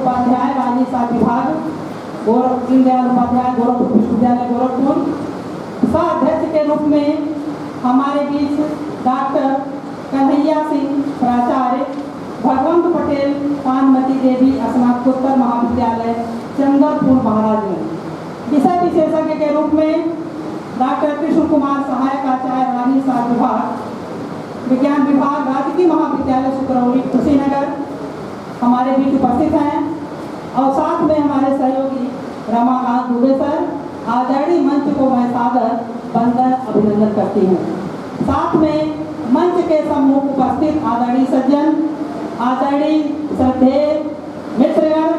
उपाध्याय राजनीति शास्त्र विभाग, दीनदयाल उपाध्याय गोरखपुर विश्वविद्यालय गोरखपुर। सह अध्यक्ष के रूप में हमारे बीच डॉक्टर कन्हैया सिंह प्राचार्य, भगवंत पटेल पानमती देवी स्नातकोत्तर महाविद्यालय चंद्रपुर महाराजगंज। विषय विशेषज्ञ के रूप में डॉक्टर कृष्ण कुमार सहायक आचार्य राजनीति शास्त्र विभाग, विज्ञान विभाग, राजकीय महाविद्यालय सुकरौली कुशीनगर हमारे बीच उपस्थित हैं। और साथ में हमारे सहयोगी रमाकांत दुबे सर। आदरणीय मंच को मैं सादर वंदन अभिनंदन करती हूँ। साथ में मंच के सम्मुख उपस्थित आदरणीय सज्जन, आदरणीय श्रद्धेय मित्रगण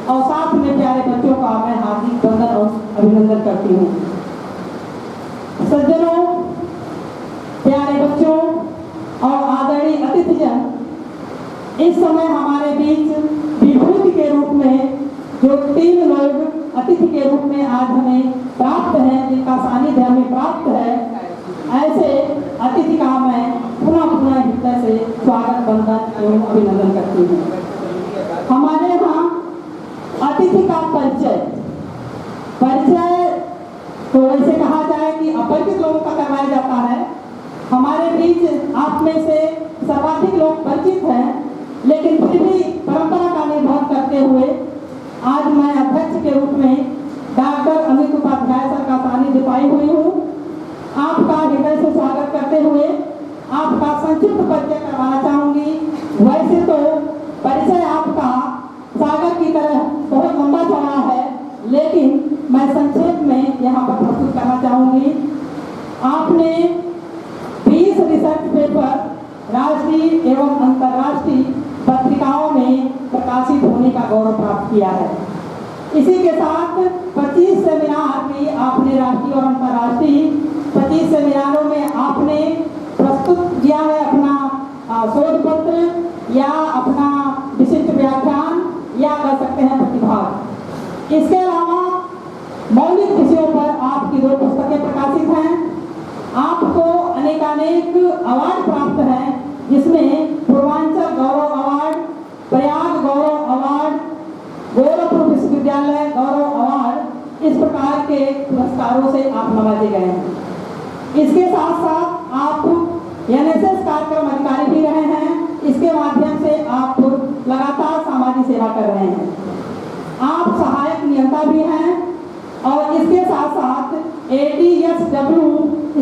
और साथ में प्यारे बच्चों का मैं हार्दिक वंदन और अभिनंदन करती हूँ। सज्जनों, प्यारे बच्चों और आदरणीय अतिथिजन, इस समय हमारे बीच विभूति के रूप में जो 3 लोग अतिथि के रूप में आज हमें प्राप्त हैं, जिनका सानिध्य हमें प्राप्त है, ऐसे अतिथि का मैं पुनः हृदय से स्वागत वंदन एवं अभिनंदन करती हूँ। हमारे यहाँ अतिथि का परिचय तो वैसे कहा जाए कि अपरिचित लोगों का करवाया जाता है। हमारे बीच आप में से सर्वाधिक लोग परिचित हैं, लेकिन फिर भी परंपरा का निर्वहन करते हुए आज मैं अध्यक्ष के रूप में डॉक्टर अमित उपाध्याय सर का सानिध्य पाई हुई हूँ। आपका हृदय से स्वागत करते हुए आपका संक्षिप्त परिचय करवाना चाहूँगी। वैसे तो परिचय आपका सागर की तरह बहुत लंबा चौड़ा है, लेकिन मैं संक्षेप में यहाँ पर प्रस्तुत करना चाहूँगी। आपने 20 रिसर्च पेपर राष्ट्रीय एवं अंतर्राष्ट्रीय पत्रिकाओं में प्रकाशित होने का गौरव प्राप्त किया है। इसी के साथ 25 सेमिनार भी आपने राष्ट्रीय और अंतर्राष्ट्रीय 25 सेमिनारों में आपने प्रस्तुत किया है अपना शोध पत्र या अपना विशिष्ट व्याख्यान या कह सकते हैं प्रतिभाग। इसके अलावा मौलिक विषयों पर आपकी 2 पुस्तकें प्रकाशित हैं। आपको अनेकानेक अवार्ड प्राप्त हैं, जिसमें पूर्वांचल गौरव अवार्ड, प्रयाग गौरव अवार्ड, गोरखपुर विश्वविद्यालय गौरव अवार्ड, इस प्रकार के पुरस्कारों से आप नवाजे गए हैं। इसके साथ साथ आप NSS कार्यक्रम अधिकारी भी रहे हैं। इसके माध्यम से आप लगातार सामाजिक सेवा कर रहे हैं। आप सहायक नियंता भी हैं और इसके साथ साथ ADSW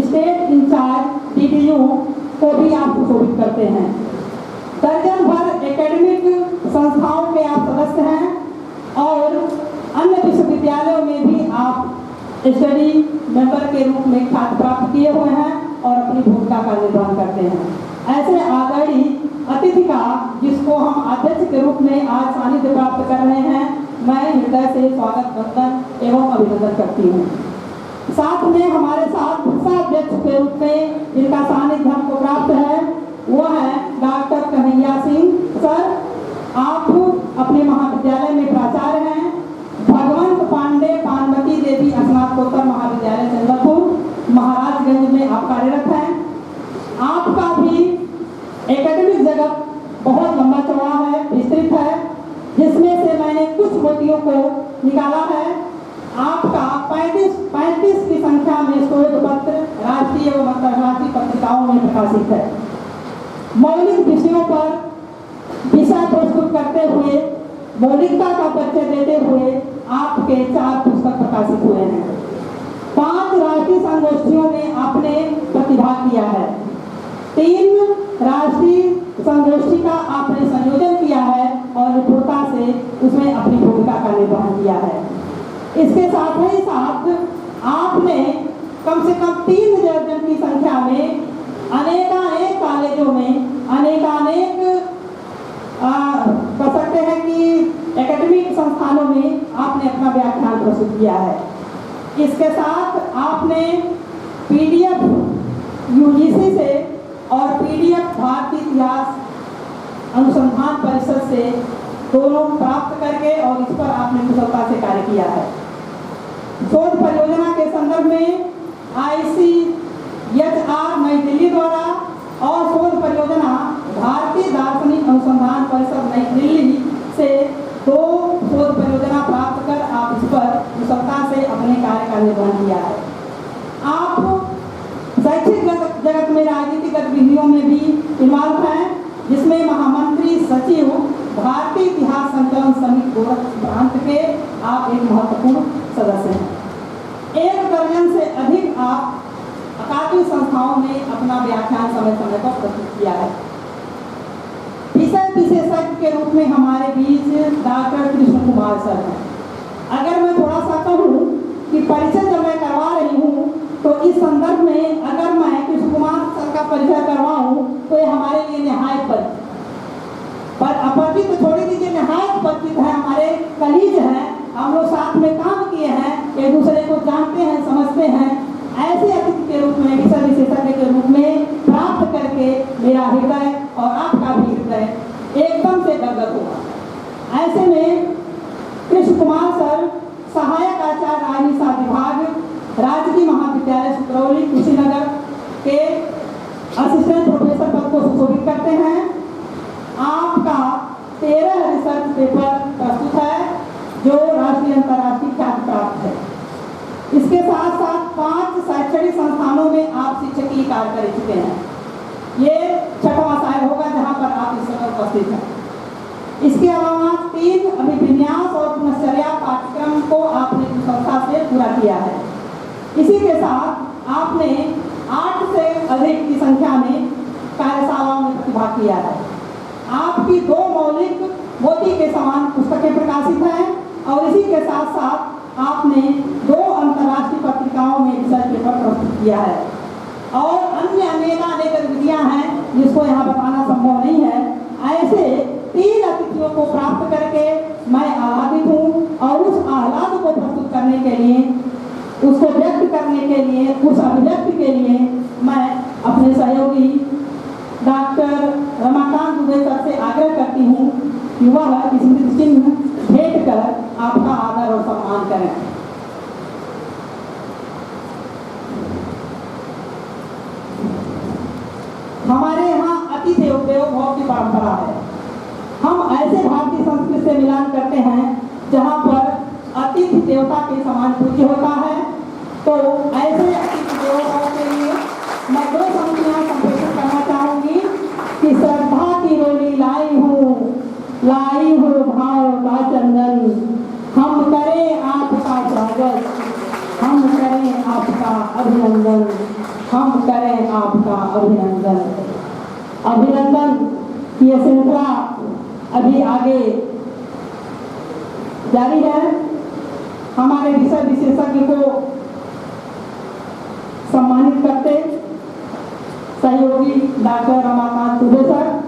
स्टेट इंचार्ज DDU को भी आप सुशोभित करते हैं। दर्जन भर एकेडमिक संस्थाओं के आप सदस्य हैं और अन्य विश्वविद्यालयों में भी आप स्टडी मेंबर के रूप में ख्याति प्राप्त किए हुए हैं और अपनी भूमिका का निर्वहन करते हैं। ऐसे आदरणीय अतिथि का, जिसको हम अध्यक्ष के रूप में आज सानिध्य प्राप्त कर रहे हैं, मैं हृदय से स्वागत वंदन एवं अभिनंदन करती हूँ। साथ में हमारे साथ सह अध्यक्ष के रूप में जिनका सानिध्य हमको प्राप्त है, वो है डॉक्टर कन्हैया सिंह सर। आप अपने महाविद्यालय में प्राचार्य हैं। भगवंत पांडे पानमती देवी स्नातकोत्तर महाविद्यालय चंद्रपुर महाराजगंज में आप कार्यरत हैं। आपका भी एकेडमिक जगत बहुत लंबा चौड़ा है, विस्तृत है, जिसमें से मैंने कुछ मोतियों को निकाला है। आपका 35 की संख्या में शोध पत्र राष्ट्रीय एवं अंतर्राष्ट्रीय पत्रिकाओं में प्रकाशित है। मौलिक विषयों पर विषय प्रस्तुत करते हुए, मौलिकता का परिचय देते हुए आपके 4 पुस्तक प्रकाशित हुए हैं। 5 राष्ट्रीय संगोष्ठियों में आपने प्रतिभाग किया है। 3 राष्ट्रीय संगोष्ठी का आपने संयोजन किया है और निपुणता से उसमें अपनी भूमिका का निर्वहन किया है। इसके साथ ही साथ आपने कम से कम 3 दर्जन की संख्या में अनेकानेक कॉलेजों में अनेकानेक कह सकते हैं कि एकेडमिक संस्थानों में आपने अपना व्याख्यान प्रस्तुत किया है। इसके साथ आपने PDF UGC से और PDF भारतीय इतिहास अनुसंधान परिषद से दोनों प्राप्त करके और इस पर आपने कुशलता से कार्य किया है। शोध परियोजना के संदर्भ में ICHR नई दिल्ली द्वारा और शोध परियोजना भारतीय दार्शनिक अनुसंधान परिषद नई दिल्ली से 2 जिसमें महामंत्री सचिव भारतीय इतिहास संकलन समिति गोरखपुर प्रांत के आप एक महत्वपूर्ण सदस्य हैं। 1 दर्जन से अधिक आप अकादमिक संस्थाओं में अपना व्याख्यान समय समय पर प्रस्तुत किया है। विषय विशेषज्ञ के रूप में हमारे बीच डॉक्टर कृष्ण कुमार सर हैं। अगर मैं थोड़ा सा कहूँ कि परिचय जब मैं करवा रही हूँ तो इस संदर्भ में अगर मैं कृष्ण कुमार सर का परिचय करवाऊँ तो ये हमारे लिए निहायत अपरिचित तो छोड़ दीजिए, निहायत परिचित है, हमारे कलीग हैं, हम लोग साथ में काम किए हैं, एक दूसरे को जानते हैं, समझते हैं। ऐसे अतिथि के रूप में, विषय विशेषज्ञ के रूप में प्राप्त करके मेरा हृदय और आपका भी हृदय एकदम से गदगद हुआ। ऐसे में कृष्ण कुमार सर सहायक आचार्य राजनीति शास्त्र विभाग, राजकीय महाविद्यालय सुत्रौली कुशीनगर के असिस्टेंट प्रोफेसर पद को सुशोभित करते हैं। आपका 13 रिसर्च पेपर प्रस्तुत है जो राष्ट्रीय अंतर्राष्ट्रीय ख्याति प्राप्त है। इसके साथ साथ 5 शैक्षणिक संस्थानों में आप शिक्षकीय कार्य कर चुके हैं। ये 6वां शायद होगा जहां पर आप इस समय उपस्थित हैं। इसके अलावा 3 अभिविन्यास और पुनश्चर्या पाठ्यक्रम को आपने संस्था से पूरा किया है। इसी के साथ आपने 8 से अधिक की संख्या में कार्यशालाओं में प्रतिभाग किया है। आपकी 2 मौलिक मोती के समान पुस्तकें प्रकाशित हैं और इसी के साथ साथ आपने 2 अंतर्राष्ट्रीय पत्रिकाओं में रिसर्च पेपर प्रस्तुत किया है और अन्य अनेक गतिविधियां हैं जिसको यहाँ बताना संभव नहीं है। ऐसे 3 अतिथियों को प्राप्त करके मैं आह्लादित हूँ और उस आह्लाद को प्रस्तुत करने के लिए, उसको व्यक्त करने के लिए, उस अभिव्यक्ति के लिए मैं अपने सहयोगी डॉक्टर रमाकांत दुबे सर से आग्रह करती हूँ कि वह स्मृति चिन्ह भेंट कर आपका आदर और सम्मान करें। हमारे यहाँ अतिथि देवो भव की परंपरा है। हम ऐसे भारतीय संस्कृति से मिलान करते हैं जहाँ पर अतिथि देवता के समान पूज्य होता है। तो ऐसे अतिथि देवो भव के लिए मैं 2 पंक्तियाँ संप्रेषित करना चाहूँगी कि श्रद्धा की रोली लाई हूँ भाव का चंदन, हम करें आपका स्वागत, हम करें आपका अभिनंदन, हम करें आपका अभिनंदन। अभिनंदन की यह श्रृंखला अभी आगे जारी है। हमारे विषय विशेषज्ञ को सम्मानित करते सहयोगी डॉक्टर रमाकांत दुबे सर।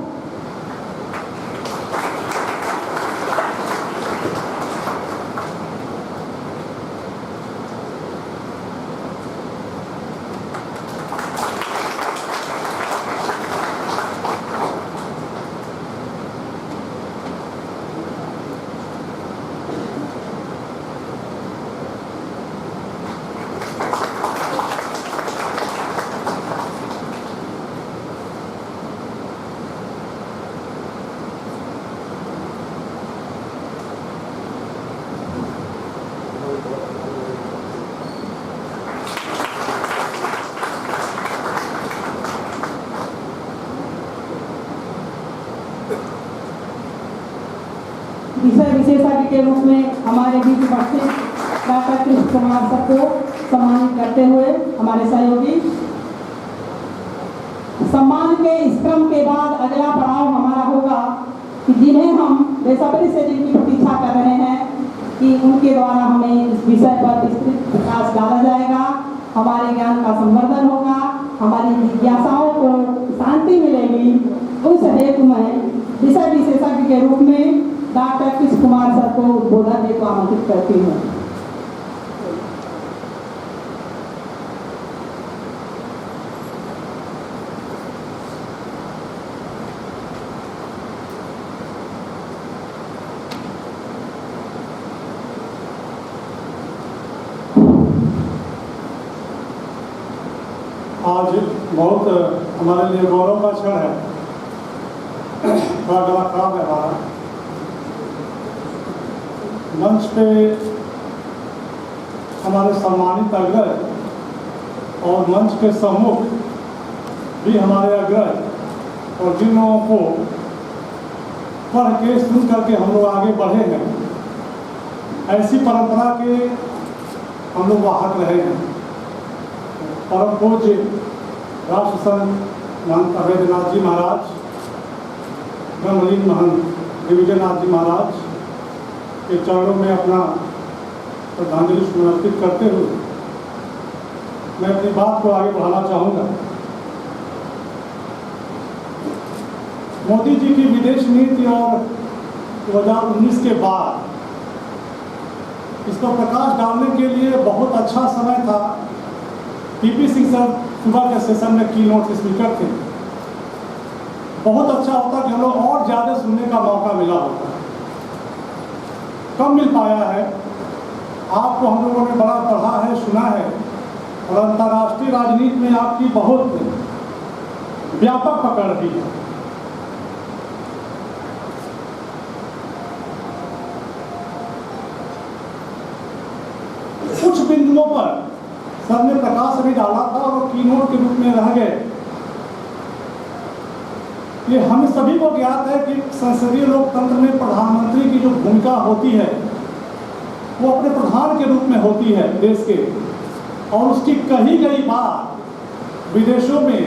विषय विशेषज्ञ के रूप में हमारे बीच उपस्थित डॉक्टर कृष्ण कुमार सर को सम्मानित करते हुए हमारे सहयोगी। सम्मान के इस क्रम के बाद अगला पड़ाव हमारा होगा कि जिन्हें हम बेसब्री से जिनकी प्रतीक्षा कर रहे हैं कि उनके द्वारा हमें इस विषय पर विस्तृत प्रकाश डाला जाएगा, हमारे ज्ञान का संवर्धन होगा, हमारी जिज्ञासाओं को शांति मिलेगी। उस हेतु में विषय विशेषज्ञ के रूप में डॉक्टर कृष्ण कुमार सर को उद्बोधन हेतु आमंत्रित करती हूँ। आज बहुत हमारे लिए गौरव का क्षण है। बड़ा खराब है हमारा मंच पे हमारे सम्मानित अग्रज और मंच के सम्मुख भी हमारे अग्रज और जिन लोगों को पढ़ के सुन करके हम लोग आगे बढ़े हैं, ऐसी परंपरा के हम लोग वाहक रहे हैं। परम पूज्य राष्ट्र संत महंत अभेद्यनाथ जी महाराज, ब्रह्मलीन महंत दिग्विजयनाथ जी महाराज के चरणों में अपना श्रद्धांजलि समर्पित करते हुए मैं अपनी बात को आगे बढ़ाना चाहूँगा। मोदी जी की विदेश नीति और 2019 के बाद इस पर प्रकाश डालने के लिए बहुत अच्छा समय था। पीपी सिंह सर सुबह के सेशन में की नोट स्पीकर थे। बहुत अच्छा होता कि हम लोग और ज़्यादा सुनने का मौका मिला होता, कम मिल पाया है। आपको हम लोगों ने बड़ा पढ़ा है, सुना है, और अंतर्राष्ट्रीय राजनीति में आपकी बहुत व्यापक पकड़ भी है। कुछ बिंदुओं पर सर ने प्रकाश भी डाला था और कीनोट के रूप में रह गए। ये हम सभी को ज्ञात है कि संसदीय लोकतंत्र में प्रधानमंत्री की जो भूमिका होती है वो अपने प्रधान के रूप में होती है देश के, और उसकी कही गई बात विदेशों में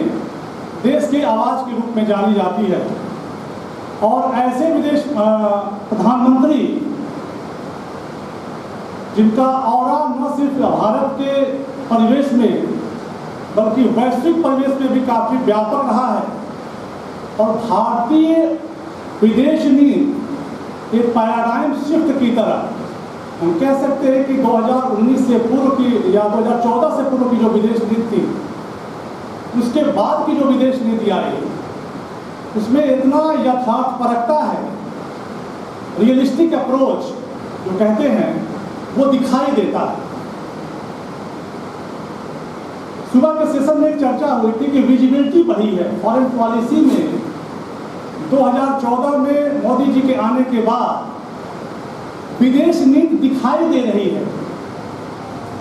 देश की आवाज़ के रूप में जानी जाती है। और ऐसे विदेश प्रधानमंत्री जिनका ऑरा न सिर्फ भारत के परिवेश में बल्कि वैश्विक परिवेश में भी काफ़ी व्यापक रहा है, और भारतीय विदेश नीति एक पैराडाइम शिफ्ट की तरह हम कह सकते हैं कि 2019 से पूर्व की या 2014 से पूर्व की जो विदेश नीति थी, उसके बाद की जो विदेश नीति आई उसमें इतना यथार्थपरकता है, रियलिस्टिक अप्रोच जो कहते हैं वो दिखाई देता है। सुबह के सेशन में एक चर्चा हुई थी कि विजिबिलिटी बढ़ी है फॉरेन पॉलिसी में। 2014 में मोदी जी के आने के बाद विदेश नीति दिखाई दे रही है,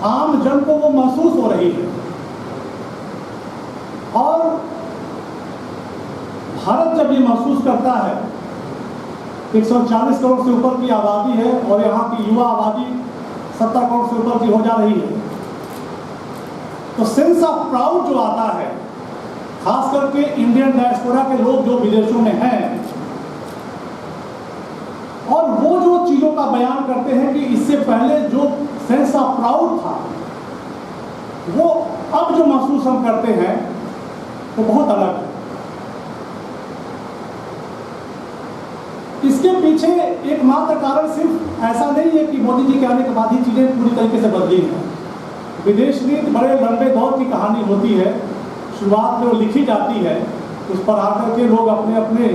आम जन को वो महसूस हो रही है। और भारत जब ये महसूस करता है, 140 करोड़ से ऊपर की आबादी है और यहाँ की युवा आबादी 70 करोड़ से ऊपर की हो जा रही है, तो सेंस ऑफ प्राउड जो आता है, खास करके इंडियन डायस्पोरा के लोग जो विदेशों में हैं, और वो जो चीज़ों का बयान करते हैं कि इससे पहले जो सेंस ऑफ प्राउड था वो अब जो महसूस हम करते हैं वो बहुत अलग है। इसके पीछे एकमात्र कारण सिर्फ ऐसा नहीं है कि मोदी जी के आने के बाद ही चीज़ें पूरी तरीके से बदली हैं। विदेश नीति बड़े लंबे दौर की कहानी होती है। शुरुआत में वो लिखी जाती है, उस पर आकर के लोग अपने अपने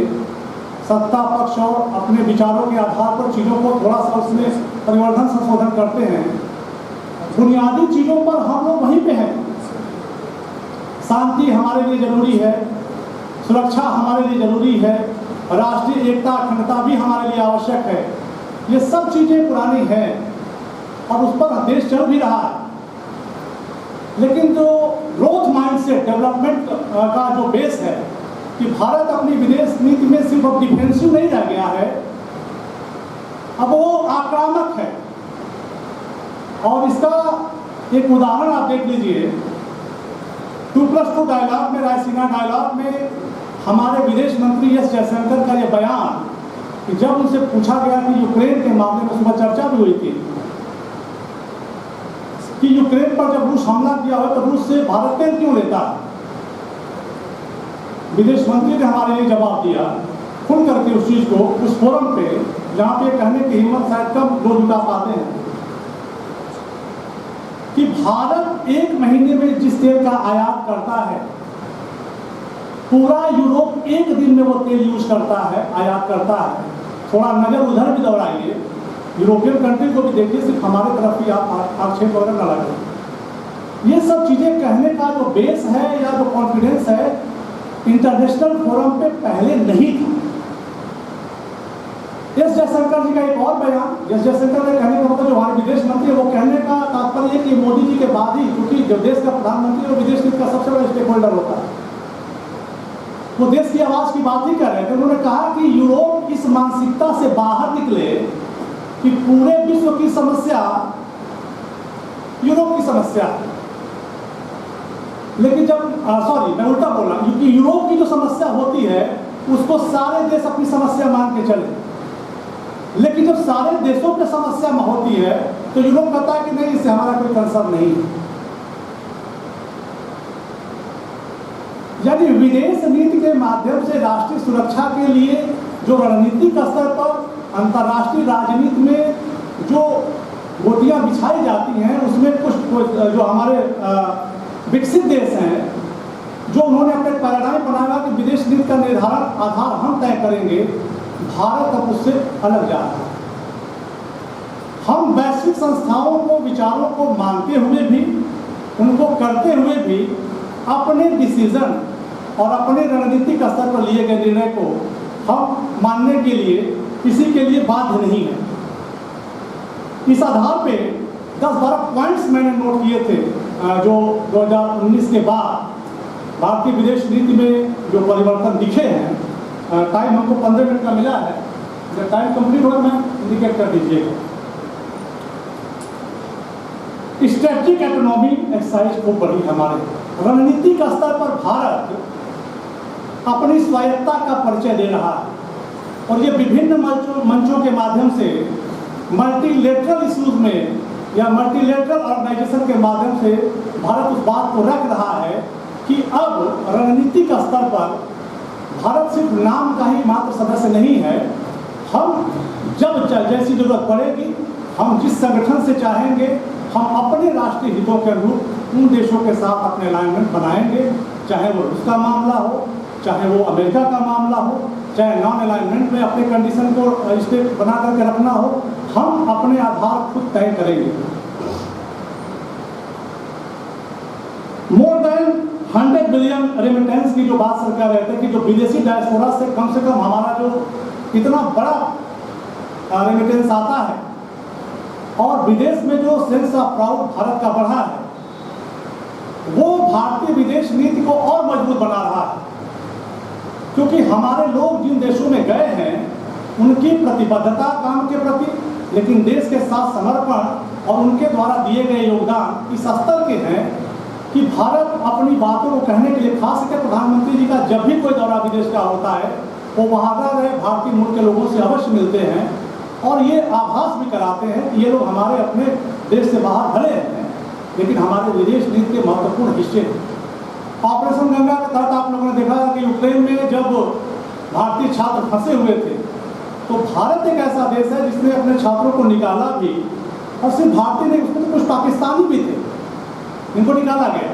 सत्ता पक्ष और अपने विचारों के आधार पर चीज़ों को थोड़ा सा उसमें परिवर्तन संशोधन करते हैं। बुनियादी चीज़ों पर हम लोग वहीं पे हैं। शांति हमारे लिए जरूरी है, सुरक्षा हमारे लिए जरूरी है, राष्ट्रीय एकता अखंडता भी हमारे लिए आवश्यक है। ये सब चीज़ें पुरानी हैं और उस पर देश चल भी रहा है। लेकिन जो ग्रोथ माइंडसेट, डेवलपमेंट का जो बेस है कि भारत अपनी विदेश नीति में सिर्फ अब डिफेंसिव नहीं रह गया है, अब वो आक्रामक है। और इसका एक उदाहरण आप देख लीजिए, 2+2 डायलॉग में, रायसीना डायलॉग में हमारे विदेश मंत्री एस जयशंकर का ये बयान कि जब उनसे पूछा गया कि यूक्रेन के मामले में, सुबह चर्चा भी हुई थी कि यूक्रेन पर जब रूस हमला किया हो तो रूस से भारत तेल क्यों लेता है, विदेश मंत्री ने हमारे लिए जवाब दिया खुल करके उस चीज़ को, उस फोरम पे जहाँ पे कहने की हिम्मत शायद कम लोग जुटा पाते हैं, कि भारत 1 महीने में जिस तेल का आयात करता है, पूरा यूरोप 1 दिन में वो तेल यूज करता है, आयात करता है। थोड़ा नजर उधर भी दौड़ाइए, यूरोपियन कंट्री को भी देखिए, सिर्फ हमारे तरफ ही आप आक्षेप वगैरह न लगाइए। ये सब चीज़ें कहने का जो बेस है या जो कॉन्फिडेंस है, इंटरनेशनल फोरम पे पहले नहीं था। एस जयशंकर जी का एक और बयान, एस जयशंकर ने कहने का मतलब जो हमारे विदेश मंत्री है, वो कहने का तात्पर्य है कि मोदी जी के बाद ही, क्योंकि जो देश का प्रधानमंत्री और विदेश नीति का सबसे बड़ा स्टेक होल्डर होता है, वो देश की आवाज़ की बात ही कर रहे थे। उन्होंने कहा कि यूरोप इस मानसिकता से बाहर निकले कि पूरे विश्व की समस्या यूरोप की समस्या है, लेकिन जब मैं उल्टा बोल रहा हूं, क्योंकि यूरोप की जो समस्या होती है उसको सारे देश अपनी समस्या मान के चले, लेकिन जब सारे देशों की समस्या होती है तो यूरोप कहता है कि नहीं, इससे हमारा कोई कंसर्न नहीं है। यानी विदेश नीति के माध्यम से राष्ट्रीय सुरक्षा के लिए जो रणनीतिक स्तर पर अंतर्राष्ट्रीय राजनीति में जो गोटियां बिछाई जाती हैं, उसमें कुछ जो हमारे विकसित देश हैं, जो उन्होंने अपने पैराडाइम बनाया कि विदेश नीति का निर्धारण आधार हम तय करेंगे, भारत अब उससे अलग जा रहा है। हम वैश्विक संस्थाओं को, विचारों को मानते हुए भी, उनको करते हुए भी अपने डिसीजन और अपने रणनीतिक स्तर पर लिए गए निर्णय को हम मानने के लिए किसी के लिए बाध्य नहीं है। इस आधार पे 10-12 पॉइंट्स मैंने नोट किए थे जो 2019 के बाद भारतीय विदेश नीति में जो परिवर्तन दिखे हैं। टाइम हमको 15 मिनट का मिला है, जब टाइम कंप्लीट होगा मैं इंडिकेट कर दीजिएगा। स्ट्रेटेजिक ऑटोनॉमी एक्सरसाइज खूब बढ़ी हमारे रणनीतिक स्तर पर भारत अपनी स्वायत्ता का परिचय दे रहा है और ये विभिन्न मंचों के माध्यम से मल्टीलेटरल इश्यूज में या मल्टीलेटरल ऑर्गेनाइजेशन के माध्यम से भारत उस बात को रख रहा है कि अब रणनीतिक स्तर पर भारत सिर्फ नाम का ही मात्र सदस्य नहीं है। हम जब जैसी जरूरत पड़ेगी, हम जिस संगठन से चाहेंगे, हम अपने राष्ट्रीय हितों के अनुरूप उन देशों के साथ अपने अलाइनमेंट बनाएंगे, चाहे वो रूस का मामला हो, चाहे वो अमेरिका का मामला हो, चाहे नॉन अलाइनमेंट में अपने कंडीशन को स्टेट बना करके रखना हो, हम अपने आधार खुद तय करेंगे। मोर देन 100 बिलियन रेमिटेंस की जो बात सरकार रहती है कि जो विदेशी डायस्पोरा से कम हमारा जो इतना बड़ा रेमिटेंस आता है और विदेश में जो सेंस ऑफ प्राउड भारत का बढ़ा है, वो भारतीय विदेश नीति को और मजबूत बना रहा है, क्योंकि हमारे लोग जिन देशों में गए हैं उनकी प्रतिबद्धता काम के प्रति, लेकिन देश के साथ समर्पण और उनके द्वारा दिए गए योगदान इस स्तर के हैं कि भारत अपनी बातों को कहने के लिए, खास करके प्रधानमंत्री जी का जब भी कोई दौरा विदेश का होता है, वो वहाँ रहे भारतीय मूल के लोगों से अवश्य मिलते हैं और ये आभास भी कराते हैं कि ये लोग हमारे अपने देश से बाहर भले हैं, लेकिन हमारे विदेश नीति के महत्वपूर्ण हिस्से हैं। ऑपरेशन गंगा के तहत आप लोगों ने देखा कि यूक्रेन में जब भारतीय छात्र फंसे हुए थे, तो भारत एक ऐसा देश है जिसने अपने छात्रों को निकाला भी, और सिर्फ भारतीय नहीं, उसमें तो कुछ पाकिस्तानी भी थे, इनको निकाला गया।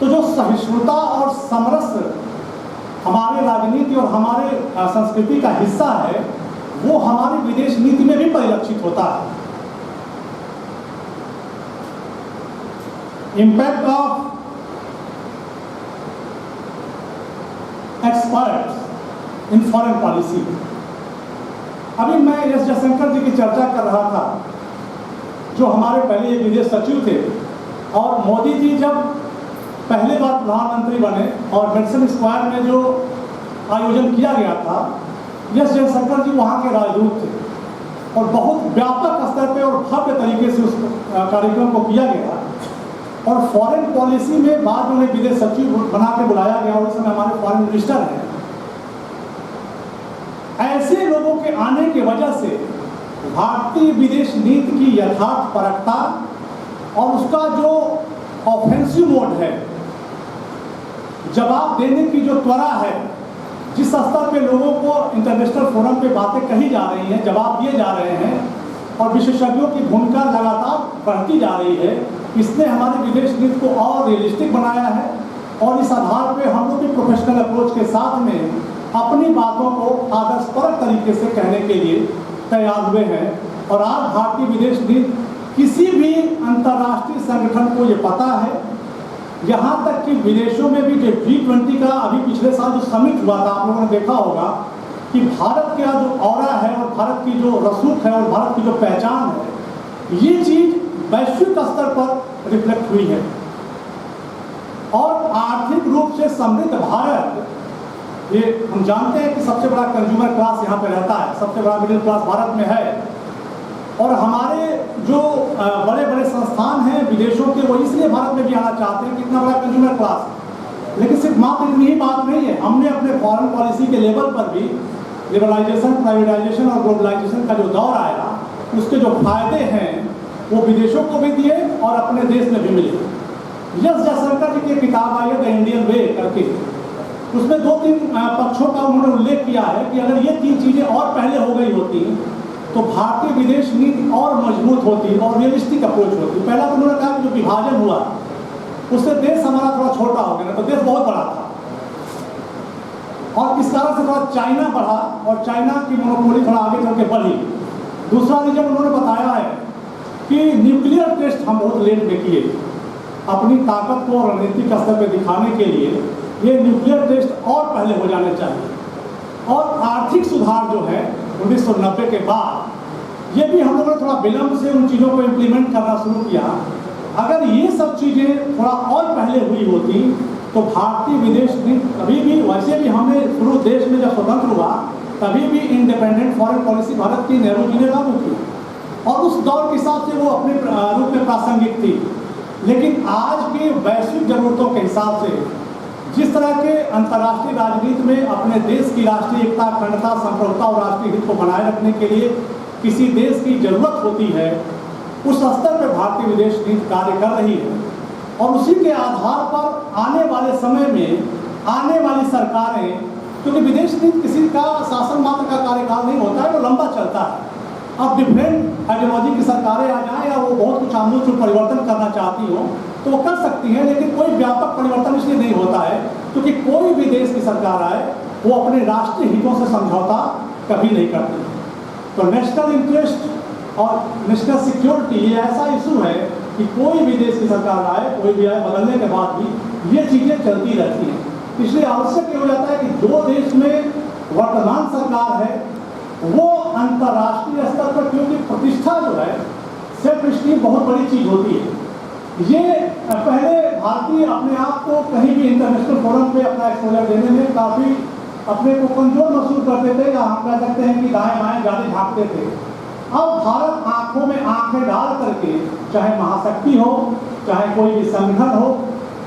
तो जो सहिष्णुता और समरस हमारे राजनीति और हमारे संस्कृति का हिस्सा है, वो हमारी विदेश नीति में भी परिलक्षित होता है। Impact of experts in foreign policy. अभी मैं एस जयशंकर जी की चर्चा कर रहा था, जो हमारे पहले विदेश सचिव थे, और मोदी जी जब पहले बार प्रधानमंत्री बने और मेडिसन स्क्वायर में जो आयोजन किया गया था, एस जयशंकर जी वहाँ के राजदूत थे और बहुत व्यापक स्तर पे और भव्य तरीके से उस कार्यक्रम को किया गया और फॉरेन पॉलिसी में बाद में उन्हें विदेश सचिव बना के बुलाया गया और इस समय हमारे फॉरेन मिनिस्टर हैं। ऐसे लोगों के आने की वजह से भारतीय विदेश नीति की यथार्थ परखता और उसका जो ऑफेंसिव मोड है, जवाब देने की जो त्वरा है, जिस स्तर पे लोगों को इंटरनेशनल फोरम पे बातें कही जा रही हैं, जवाब दिए जा रहे हैं और विशेषज्ञों की भूमिका लगातार बढ़ती जा रही है, इसने हमारी विदेश नीति को और रियलिस्टिक बनाया है। और इस आधार पे हम लोग भी प्रोफेशनल अप्रोच के साथ में अपनी बातों को आदर्शपरक तरीके से कहने के लिए तैयार हुए हैं। और आज भारतीय विदेश नीति किसी भी अंतर्राष्ट्रीय संगठन को ये पता है, यहाँ तक कि विदेशों में भी जो G20 का अभी पिछले साल जो समिट हुआ था, आप लोगों ने देखा होगा कि भारत का जो ऑरा है और भारत की जो रसूख है और भारत की जो पहचान है, ये चीज़ वैश्विक स्तर पर रिफ्लेक्ट हुई है। और आर्थिक रूप से समृद्ध भारत ये हम जानते हैं कि सबसे बड़ा कंज्यूमर क्लास यहाँ पे रहता है, सबसे बड़ा मिडिल क्लास भारत में है। और हमारे जो बड़े बड़े संस्थान हैं विदेशों के, वो इसलिए भारत में भी आना चाहते हैं कि इतना बड़ा कंज्यूमर क्लास। लेकिन सिर्फ मात्र इतनी ही बात नहीं है, हमने अपने फॉरेन पॉलिसी के लेवल पर भी लिबरलाइजेशन, प्राइवेटाइजेशन और ग्लोबलाइजेशन का जो दौर आया, उसके जो फायदे हैं वो विदेशों को भी दिए और अपने देश में भी मिले। यश जयशंकर जी की किताब आई है द इंडियन वे करके, उसमें 2-3 पक्षों का उन्होंने उल्लेख किया है कि अगर ये 3 चीज़ें और पहले हो गई होती तो भारतीय विदेश नीति और मजबूत होती और रियलिस्टिक अप्रोच होती। पहला तो उन्होंने कहा कि जो विभाजन हुआ उससे देश हमारा थोड़ा छोटा हो गया, तो देश बहुत बड़ा था और इस कारण से थोड़ा चाइना बढ़ा और चाइना की मोनोपोली थोड़ा आगे चल के बढ़ी। दूसरा रीजन उन्होंने बताया है कि न्यूक्लियर टेस्ट हम बहुत लेट में किए, अपनी ताकत को रणनीतिक स्तर पर दिखाने के लिए ये न्यूक्लियर टेस्ट और पहले हो जाने चाहिए। और आर्थिक सुधार जो है 1990 के बाद, ये भी हम लोगों ने थोड़ा विलंब से उन चीज़ों को इम्प्लीमेंट करना शुरू किया। अगर ये सब चीज़ें थोड़ा और पहले हुई होती तो भारतीय विदेश नीति कभी भी, वैसे भी हमने शुरू देश में जब स्वतंत्र हुआ तभी भी इंडिपेंडेंट फॉरेन पॉलिसी भारत की नेहरू जी ने लागू की और उस दौर के हिसाब से वो अपने रूप में प्रासंगिक थी। लेकिन आज की वैश्विक जरूरतों के हिसाब से जिस तरह के अंतर्राष्ट्रीय राजनीति में अपने देश की राष्ट्रीय एकता, अखंडता, संप्रभुता और राष्ट्रीय हित को बनाए रखने के लिए किसी देश की जरूरत होती है, उस स्तर पर भारतीय विदेश नीति कार्य कर रही है। और उसी के आधार पर आने वाले समय में आने वाली सरकारें, क्योंकि विदेश नीति किसी का शासन मात्र का कार्यकाल नहीं होता है, वो लंबा चलता है। अब डिफरेंट आइडियोलॉजी की सरकारें आ जाएं या वो बहुत कुछ आमूल परिवर्तन करना चाहती हो तो वो कर सकती हैं, लेकिन कोई व्यापक परिवर्तन इसलिए नहीं होता है क्योंकि कोई भी देश की सरकार आए वो अपने राष्ट्रीय हितों से समझौता कभी नहीं करती। तो नेशनल इंटरेस्ट और नेशनल सिक्योरिटी ये ऐसा इशू है कि कोई भी देश की सरकार आए, कोई भी आए, बदलने के बाद भी ये चीज़ें चलती रहती हैं। इसलिए आवश्यक ये हो जाता है कि जो देश में वर्तमान सरकार है वो अंतर्राष्ट्रीय स्तर पर, क्योंकि प्रतिष्ठा जो है, सेल्फ स्टीम बहुत बड़ी चीज़ होती है। ये पहले भारतीय अपने आप को कहीं भी इंटरनेशनल फोरम पे अपना एक्सपोजर देने में काफ़ी अपने को कमजोर महसूस करते थे, या हम कह सकते हैं कि दाएं बाएं ज़्यादा झाँकते थे। अब भारत आंखों में आंखें डाल करके, चाहे महाशक्ति हो चाहे कोई भी संगठन हो,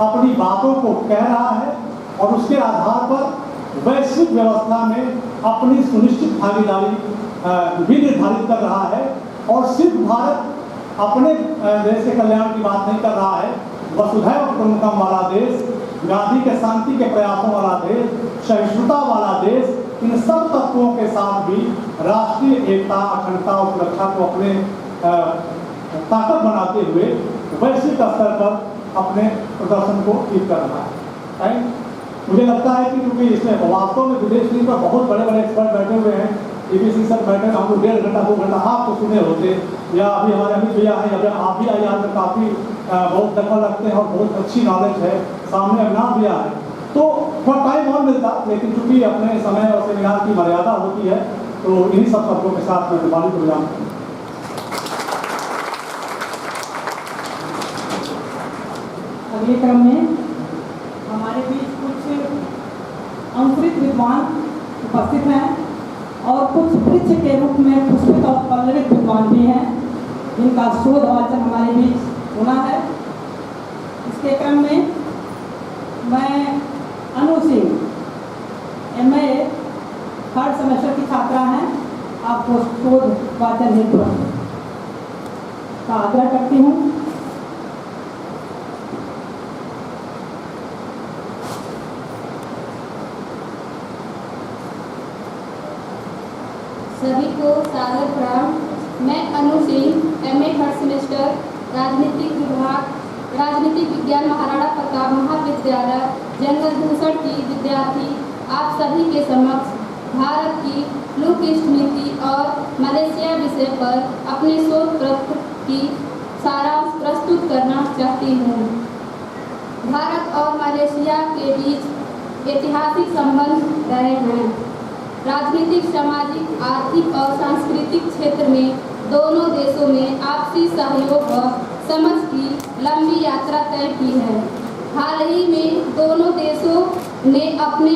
अपनी बातों को कह रहा है और उसके आधार पर वैश्विक व्यवस्था में अपनी सुनिश्चित भागीदारी भी निर्धारित कर रहा है। और सिर्फ भारत अपने देश के कल्याण की बात नहीं कर रहा है, वसुधैव कुटुंबकम वाला देश, गांधी के शांति के प्रयासों वाला देश, सहिष्णुता वाला देश, इन सब तत्वों के साथ भी राष्ट्रीय एकता, अखंडता और सुरक्षा को अपने ताकत बनाते हुए वैश्विक स्तर पर अपने प्रदर्शन को ठीक कर रहा है। मुझे लगता है कि क्योंकि इसमें वास्तव में विदेश नीति पर बहुत बड़े बड़े एक्सपर्ट बैठे हुए हैं, EBC सर बैठे, हम लोग 1.5 घंटा 2 घंटा आपको सुने होते, या अभी हमारे अमित भैया हैं, अभी आप भी आए, में काफ़ी बहुत दखल रखते हैं और बहुत अच्छी नॉलेज है, सामने अभिनव भैया है, तो थोड़ा टाइम और मिलता, लेकिन चूंकि अपने समय और सेमिनार की मर्यादा होती है तो इन्हीं सब शब्दों के साथ मैं दिवाली को विराम करूँ। अगले क्रम में हमारे बीच कुछ अंकुरित विद्वान उपस्थित हैं और कुछ वृक्ष के रूप में पुष्पित और पल्लवित विद्वान भी हैं जिनका शोध वाचन हमारे बीच होना है। इसके क्रम में मैं अनु सिंह MA 3rd सेमेस्टर की छात्रा हैं, आपको शोध वाचन हेतु का आग्रह करती हूँ। सभी को सादर प्रणाम। मैं अनु सिंह MA 3rd सेमेस्टर राजनीतिक विज्ञान महाराणा प्रताप महाविद्यालय जंगल दूसर की विद्यार्थी आप सभी के समक्ष भारत की लुक ईस्ट नीति और मलेशिया विषय पर अपने शोध पत्र की सारांश प्रस्तुत करना चाहती हूँ। भारत और मलेशिया के बीच ऐतिहासिक संबंध रहे हैं। राजनीतिक, सामाजिक, आर्थिक और सांस्कृतिक क्षेत्र में दोनों देशों में आपसी सहयोग व समझ की लंबी यात्रा तय की है। हाल ही में दोनों देशों ने अपने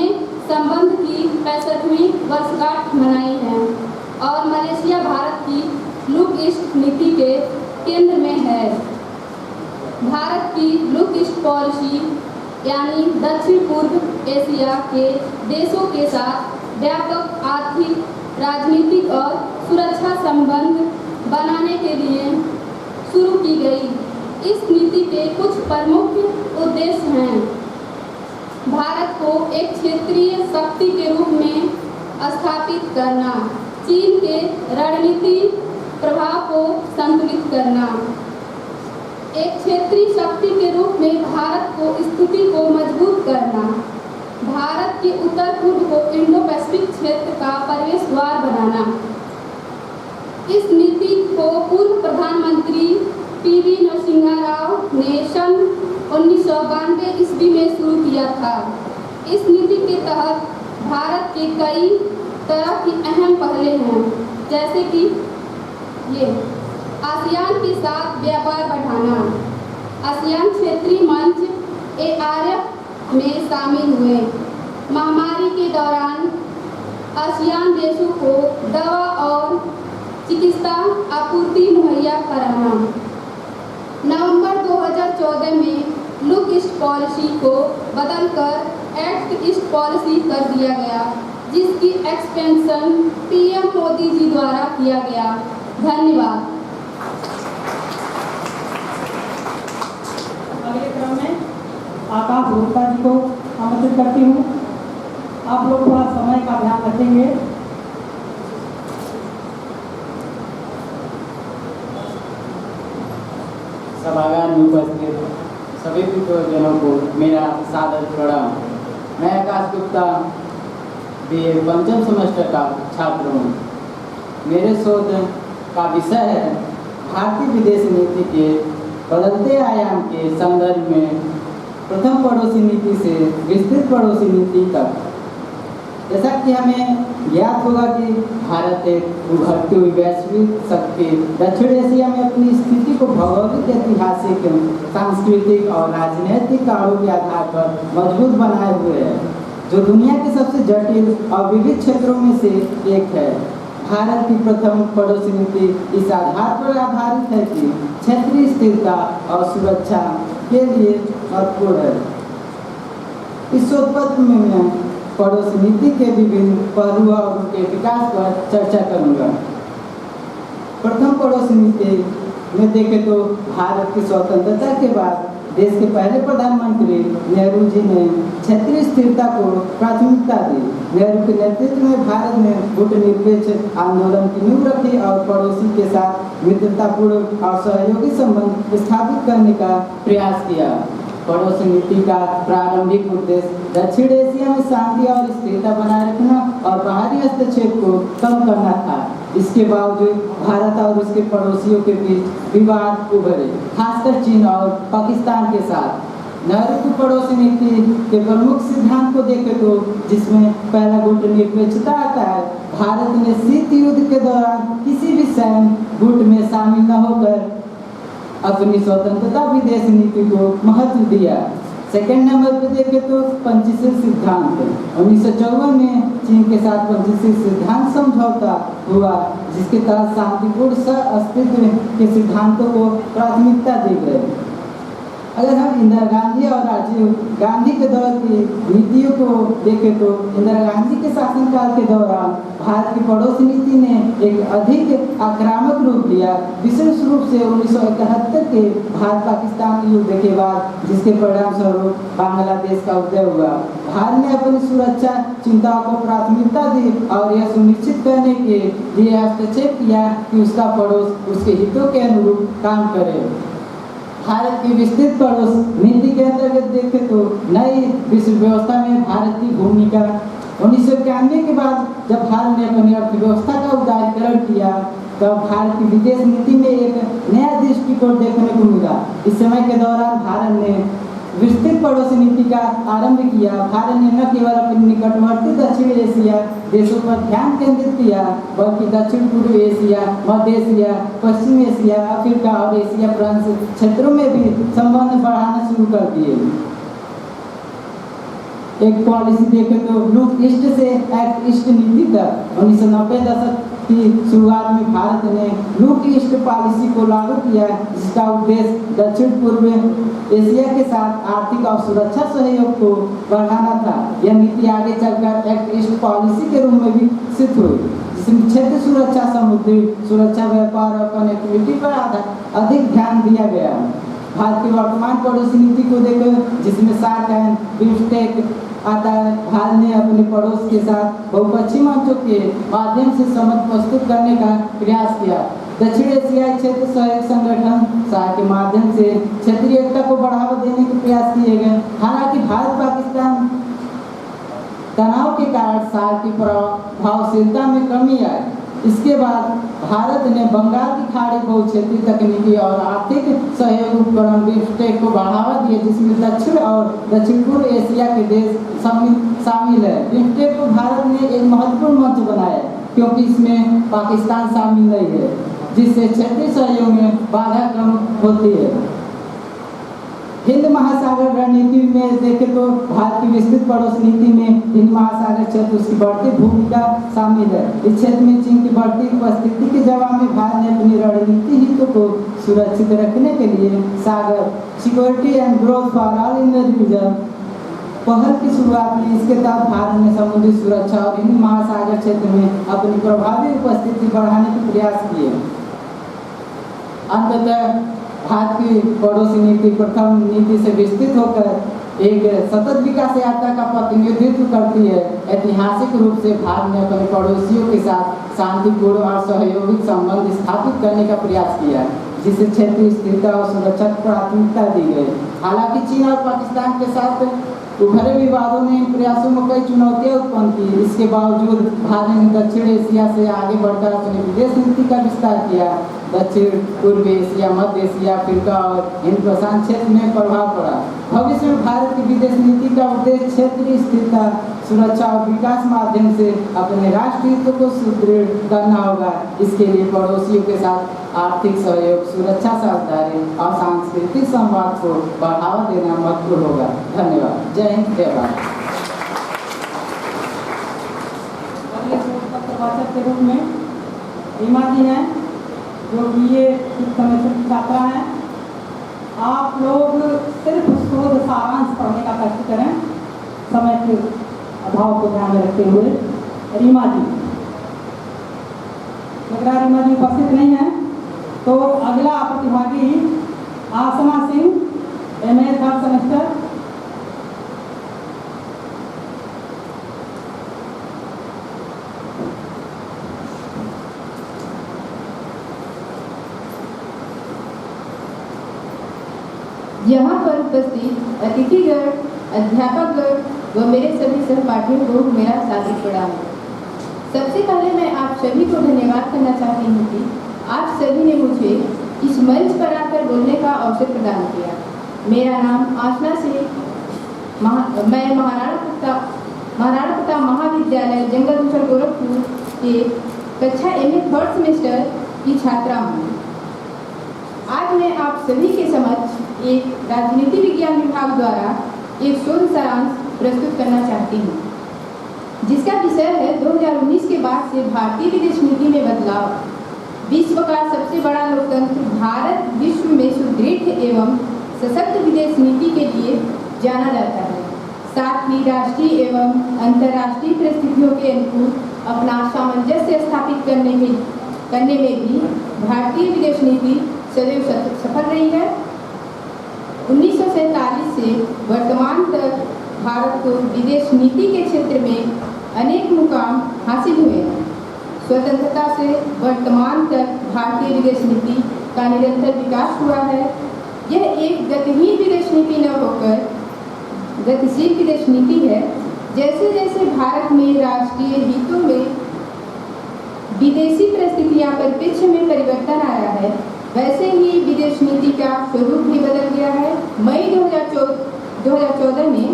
संबंध की 65वीं वर्षगांठ मनाई है और मलेशिया भारत की लुक ईस्ट नीति के केंद्र में है। भारत की लुक ईस्ट पॉलिसी यानी दक्षिण पूर्व एशिया के देशों के साथ व्यापक आर्थिक, राजनीतिक और सुरक्षा संबंध बनाने के लिए शुरू की गई। इस नीति के कुछ प्रमुख उद्देश्य हैं। भारत को एक क्षेत्रीय शक्ति के रूप में स्थापित करना, चीन के रणनीतिक प्रभाव को संतुलित करना, एक क्षेत्रीय शक्ति के रूप में भारत को स्थिति को मजबूत करना, भारत के उत्तर पूर्व को इंडो पैसिफिक क्षेत्र का प्रवेश द्वार बनाना। इस नीति को पूर्व प्रधानमंत्री पीवी नरसिम्हा राव ने सन 1992 ईस्वी में शुरू किया था। इस नीति के तहत भारत के कई तरह की अहम पहले हैं, जैसे कि ये आसियान के साथ व्यापार बढ़ाना, आसियान क्षेत्रीय मंच ARF में शामिल हुए, महामारी के दौरान आसियान देशों को दवा और चिकित्सा आपूर्ति मुहैया कराना। नवंबर 2014 में लुक ईस्ट पॉलिसी को बदलकर एक्ट ईस्ट पॉलिसी कर दिया गया, जिसकी एक्सपेंशन PM मोदी जी द्वारा किया गया। धन्यवाद। अगले क्रम में आकाश गुप्ता जी को आमंत्रित करती हूँ। आप लोग थोड़ा समय का ध्यान रखेंगे। सभागार में उपस्थित सभी विद्वानजनों को मेरा सादर प्रणाम। मैं आकाश गुप्ता BA पंचम सेमेस्टर का छात्र हूँ। मेरे शोध का विषय है भारतीय विदेश नीति के बदलते आयाम के संदर्भ में प्रथम पड़ोसी नीति से विस्तृत पड़ोसी नीति तक। जैसा कि हमें ज्ञात होगा कि भारत एक उभरती हुई वैश्विक शक्ति दक्षिण एशिया में अपनी स्थिति को भौगोलिक, ऐतिहासिक, सांस्कृतिक और राजनीतिक कारणों के आधार पर मजबूत बनाए हुए है, जो दुनिया के सबसे जटिल और विविध क्षेत्रों में से एक है। भारत की प्रथम पड़ोसी नीति इस आधार पर आधारित है कि क्षेत्रीय स्थिरता और सुरक्षा के लिए महत्वपूर्ण है। इस शोधपत्र में मैं पड़ोसी नीति के विभिन्न पहलुओं और उनके विकास पर चर्चा करूंगा। प्रथम पड़ोसी नीति में देखें तो भारत की स्वतंत्रता के बाद देश के पहले प्रधानमंत्री नेहरू जी ने क्षेत्रीय स्थिरता को प्राथमिकता दी। नेहरू के नेतृत्व में भारत ने गुटनिरपेक्ष आंदोलन की नींव रखी और पड़ोसी के साथ मित्रतापूर्ण और सहयोगी संबंध स्थापित करने का प्रयास किया। पड़ोसी नीति का प्रारंभिक उद्देश्य दक्षिण एशिया में शांति और स्थिरता बनाए रखना और बाहरी हस्तक्षेप को कम करना था। इसके बावजूद भारत और उसके पड़ोसियों के बीच विवाद उभरे, खासकर चीन और पाकिस्तान के साथ। नेहरू की पड़ोसी नीति के प्रमुख सिद्धांत को देखें तो जिसमें पहला गुटनिरपेक्षता आता है। भारत ने शीत युद्ध के दौरान किसी भी सैन्य गुट में शामिल न होकर अपनी स्वतंत्रता विदेश नीति को महत्व दिया। सेकेंड नंबर पर देखें तो पंचशील सिद्धांत। 1954 में चीन के साथ पंचशील सिद्धांत समझौता हुआ, जिसके तहत शांतिपूर्ण सह-अस्तित्व के सिद्धांतों को प्राथमिकता दी गई। अगर हम इंदिरा गांधी और राजीव गांधी के दौर की नीतियों को देखें तो इंदिरा गांधी के शासनकाल के दौरान भारत की पड़ोसी नीति ने एक अधिक आक्रामक रूप लिया, विशेष रूप से 1971 के भारत पाकिस्तान युद्ध के बाद, जिसके परिणाम स्वरूप बांग्लादेश का उदय हुआ। भारत ने अपनी सुरक्षा चिंताओं को प्राथमिकता दी और यह सुनिश्चित करने के लिए हस्तक्षेप किया कि उसका पड़ोस उसके हितों के अनुरूप काम करे। भारत की विस्तृत पड़ोस नीति के अंतर्गत देखें तो नई विश्व व्यवस्था में भारत की भूमिका 1991 के बाद जब भारत ने अपनी अर्थव्यवस्था का उदारीकरण किया, तब भारत की विदेश नीति में एक नया दृष्टिकोण देखने को मिला। इस समय के दौरान भारत ने विस्तृत पड़ोसी नीति का आरंभ किया। भारत ने न केवल अपने निकटवर्ती दक्षिण एशिया देशों पर ध्यान केंद्रित किया, बल्कि दक्षिण पूर्व एशिया, मध्य एशिया, पश्चिम एशिया, अफ्रीका और एशिया प्रशांत क्षेत्रों में भी संबंध बढ़ाना शुरू कर दिए। एक पॉलिसी देखें तो लुक ईस्ट से एक्ट ईस्ट नीति तक 1990 दशक की शुरुआत में भारत ने लुक ईस्ट पॉलिसी को लागू किया, जिसका उद्देश्य दक्षिण पूर्व एशिया के साथ आर्थिक और सुरक्षा सहयोग को बढ़ाना था। यह नीति आगे चलकर एक्ट ईस्ट पॉलिसी के रूप में विकसित हुई, जिसमें क्षेत्र सुरक्षा, समुद्री सुरक्षा, व्यापार और कनेक्टिविटी पर अधिक ध्यान दिया गया। भारत की वर्तमान पड़ोसी नीति को देखें, जिसमें सार्क एंड बिम्स्टेक आता है। भारत ने अपने पड़ोस के साथ बहुपक्षीय मंचों के माध्यम से समझ प्रस्तुत करने का प्रयास किया। दक्षिण एशियाई क्षेत्र सहयोग संगठन सार्क के माध्यम से क्षेत्रीय एकता को बढ़ावा देने के प्रयास किए गए। हालांकि भारत पाकिस्तान तनाव के कारण सार्क की प्रभावशीलता में कमी आई। इसके बाद भारत ने बंगाल की खाड़ी बहुक्षेत्रीय तकनीकी और आर्थिक सहयोग उपकरण बिम्स्टेक को बढ़ावा दिया, जिसमें दक्षिण और दक्षिण पूर्व एशिया के देश शामिल है। बिम्स्टेक को भारत ने एक महत्वपूर्ण मंच बनाया, क्योंकि इसमें पाकिस्तान शामिल नहीं है, जिससे क्षेत्रीय सहयोग में बाधा कम होती है। हिंद महासागर रणनीति में देखें तो भारत की विस्तृत पड़ोस नीति में हिंद महासागर क्षेत्र उसकी बढ़ती भूमिका शामिल है। इस क्षेत्र में चीन की बढ़ती उपस्थिति के जवाब में भारत ने अपनी रणनीति हितों को सुरक्षित रखने के लिए SAGAR security and growth for all in the region पहल की शुरुआत की। इसके तहत भारत ने समुद्री सुरक्षा और हिंद महासागर क्षेत्र में अपनी प्रभावी उपस्थिति बढ़ाने के प्रयास किए। अंततः भारत की पड़ोसी नीति प्रथम नीति से विस्तृत होकर एक सतत विकास यात्रा का प्रतिनिधित्व करती है। ऐतिहासिक रूप से भारत ने अपने पड़ोसियों के साथ शांतिपूर्ण और सहयोगिक संबंध स्थापित करने का प्रयास किया, जिसे क्षेत्रीय स्थिरता और सुरक्षा को प्राथमिकता दी गई। हालांकि चीन और पाकिस्तान के साथ उभरे विवादों ने इन प्रयासों में कई चुनौतियां उत्पन्न की। इसके बावजूद भारत ने दक्षिण एशिया से आगे बढ़कर अपनी विदेश नीति का विस्तार किया। दक्षिण पूर्व एशिया, मध्य एशिया, अफ्रीका और हिंद प्रशांत क्षेत्र में प्रभाव पड़ा। भविष्य में भारत की विदेश नीति का उद्देश्य क्षेत्रीय स्थिरता, सुरक्षा और विकास माध्यम से अपने राष्ट्रीय हितों को सुदृढ़ करना होगा। इसके लिए पड़ोसियों के साथ आर्थिक सहयोग, सुरक्षा साझेदारी और सांस्कृतिक संवाद को बढ़ावा देना महत्वपूर्ण होगा। धन्यवाद। जय हिंद, जय भारत। अगले पत्रवाचक के रूप में रीमा जी हैं, जो कि ये सेमेस्टर की छात्रा हैं। आप लोग सिर्फ शोध सारांश पढ़ने का कष्ट करें, समय के अभाव को ध्यान में रखते हुए। रीमा जी, लग रहा रीमा जी उपस्थित नहीं है, तो अगला प्रतिभागी आसमा सिंह, MA 3rd सेमेस्टर। यहाँ पर उपस्थित अतिथिगण, अध्यापकगण व मेरे सभी सहपाठियों को मेरा सादर प्रणाम। सबसे पहले मैं आप सभी को धन्यवाद करना चाहती हूँ कि आप सभी ने मुझे इस मंच पर आकर बोलने का अवसर प्रदान किया। मेरा नाम आसना सिंह, मैं महाराणा प्रताप महाविद्यालय जंगल गोरखपुर के कक्षा MA 3rd सेमेस्टर की छात्रा हूँ। आज मैं आप सभी के समक्ष एक राजनीति विज्ञान विभाग द्वारा एक शोध सारांश प्रस्तुत करना चाहती हूँ, जिसका विषय है 2019 के बाद से भारतीय विदेश नीति में बदलाव। विश्व का सबसे बड़ा लोकतंत्र भारत विश्व में सुदृढ़ एवं सशक्त विदेश नीति के लिए जाना जाता है। साथ ही राष्ट्रीय एवं अंतर्राष्ट्रीय परिस्थितियों के अनुकूल अपना सामंजस्य स्थापित करने में भी भारतीय विदेश नीति सदैव सफल रही है। 1947 से वर्तमान तक भारत को विदेश नीति के क्षेत्र में अनेक मुकाम हासिल हुए हैं। स्वतंत्रता से वर्तमान तक भारतीय विदेश नीति का निरंतर विकास हुआ है। यह एक गतिहीन विदेश नीति न होकर गतिशील विदेश नीति है। जैसे जैसे भारत में राष्ट्रीय हितों में विदेशी परिस्थितियां परिप्रेक्ष्य में परिवर्तन आया है, वैसे ही विदेश नीति का स्वरूप भी बदल गया है। मई 2014 में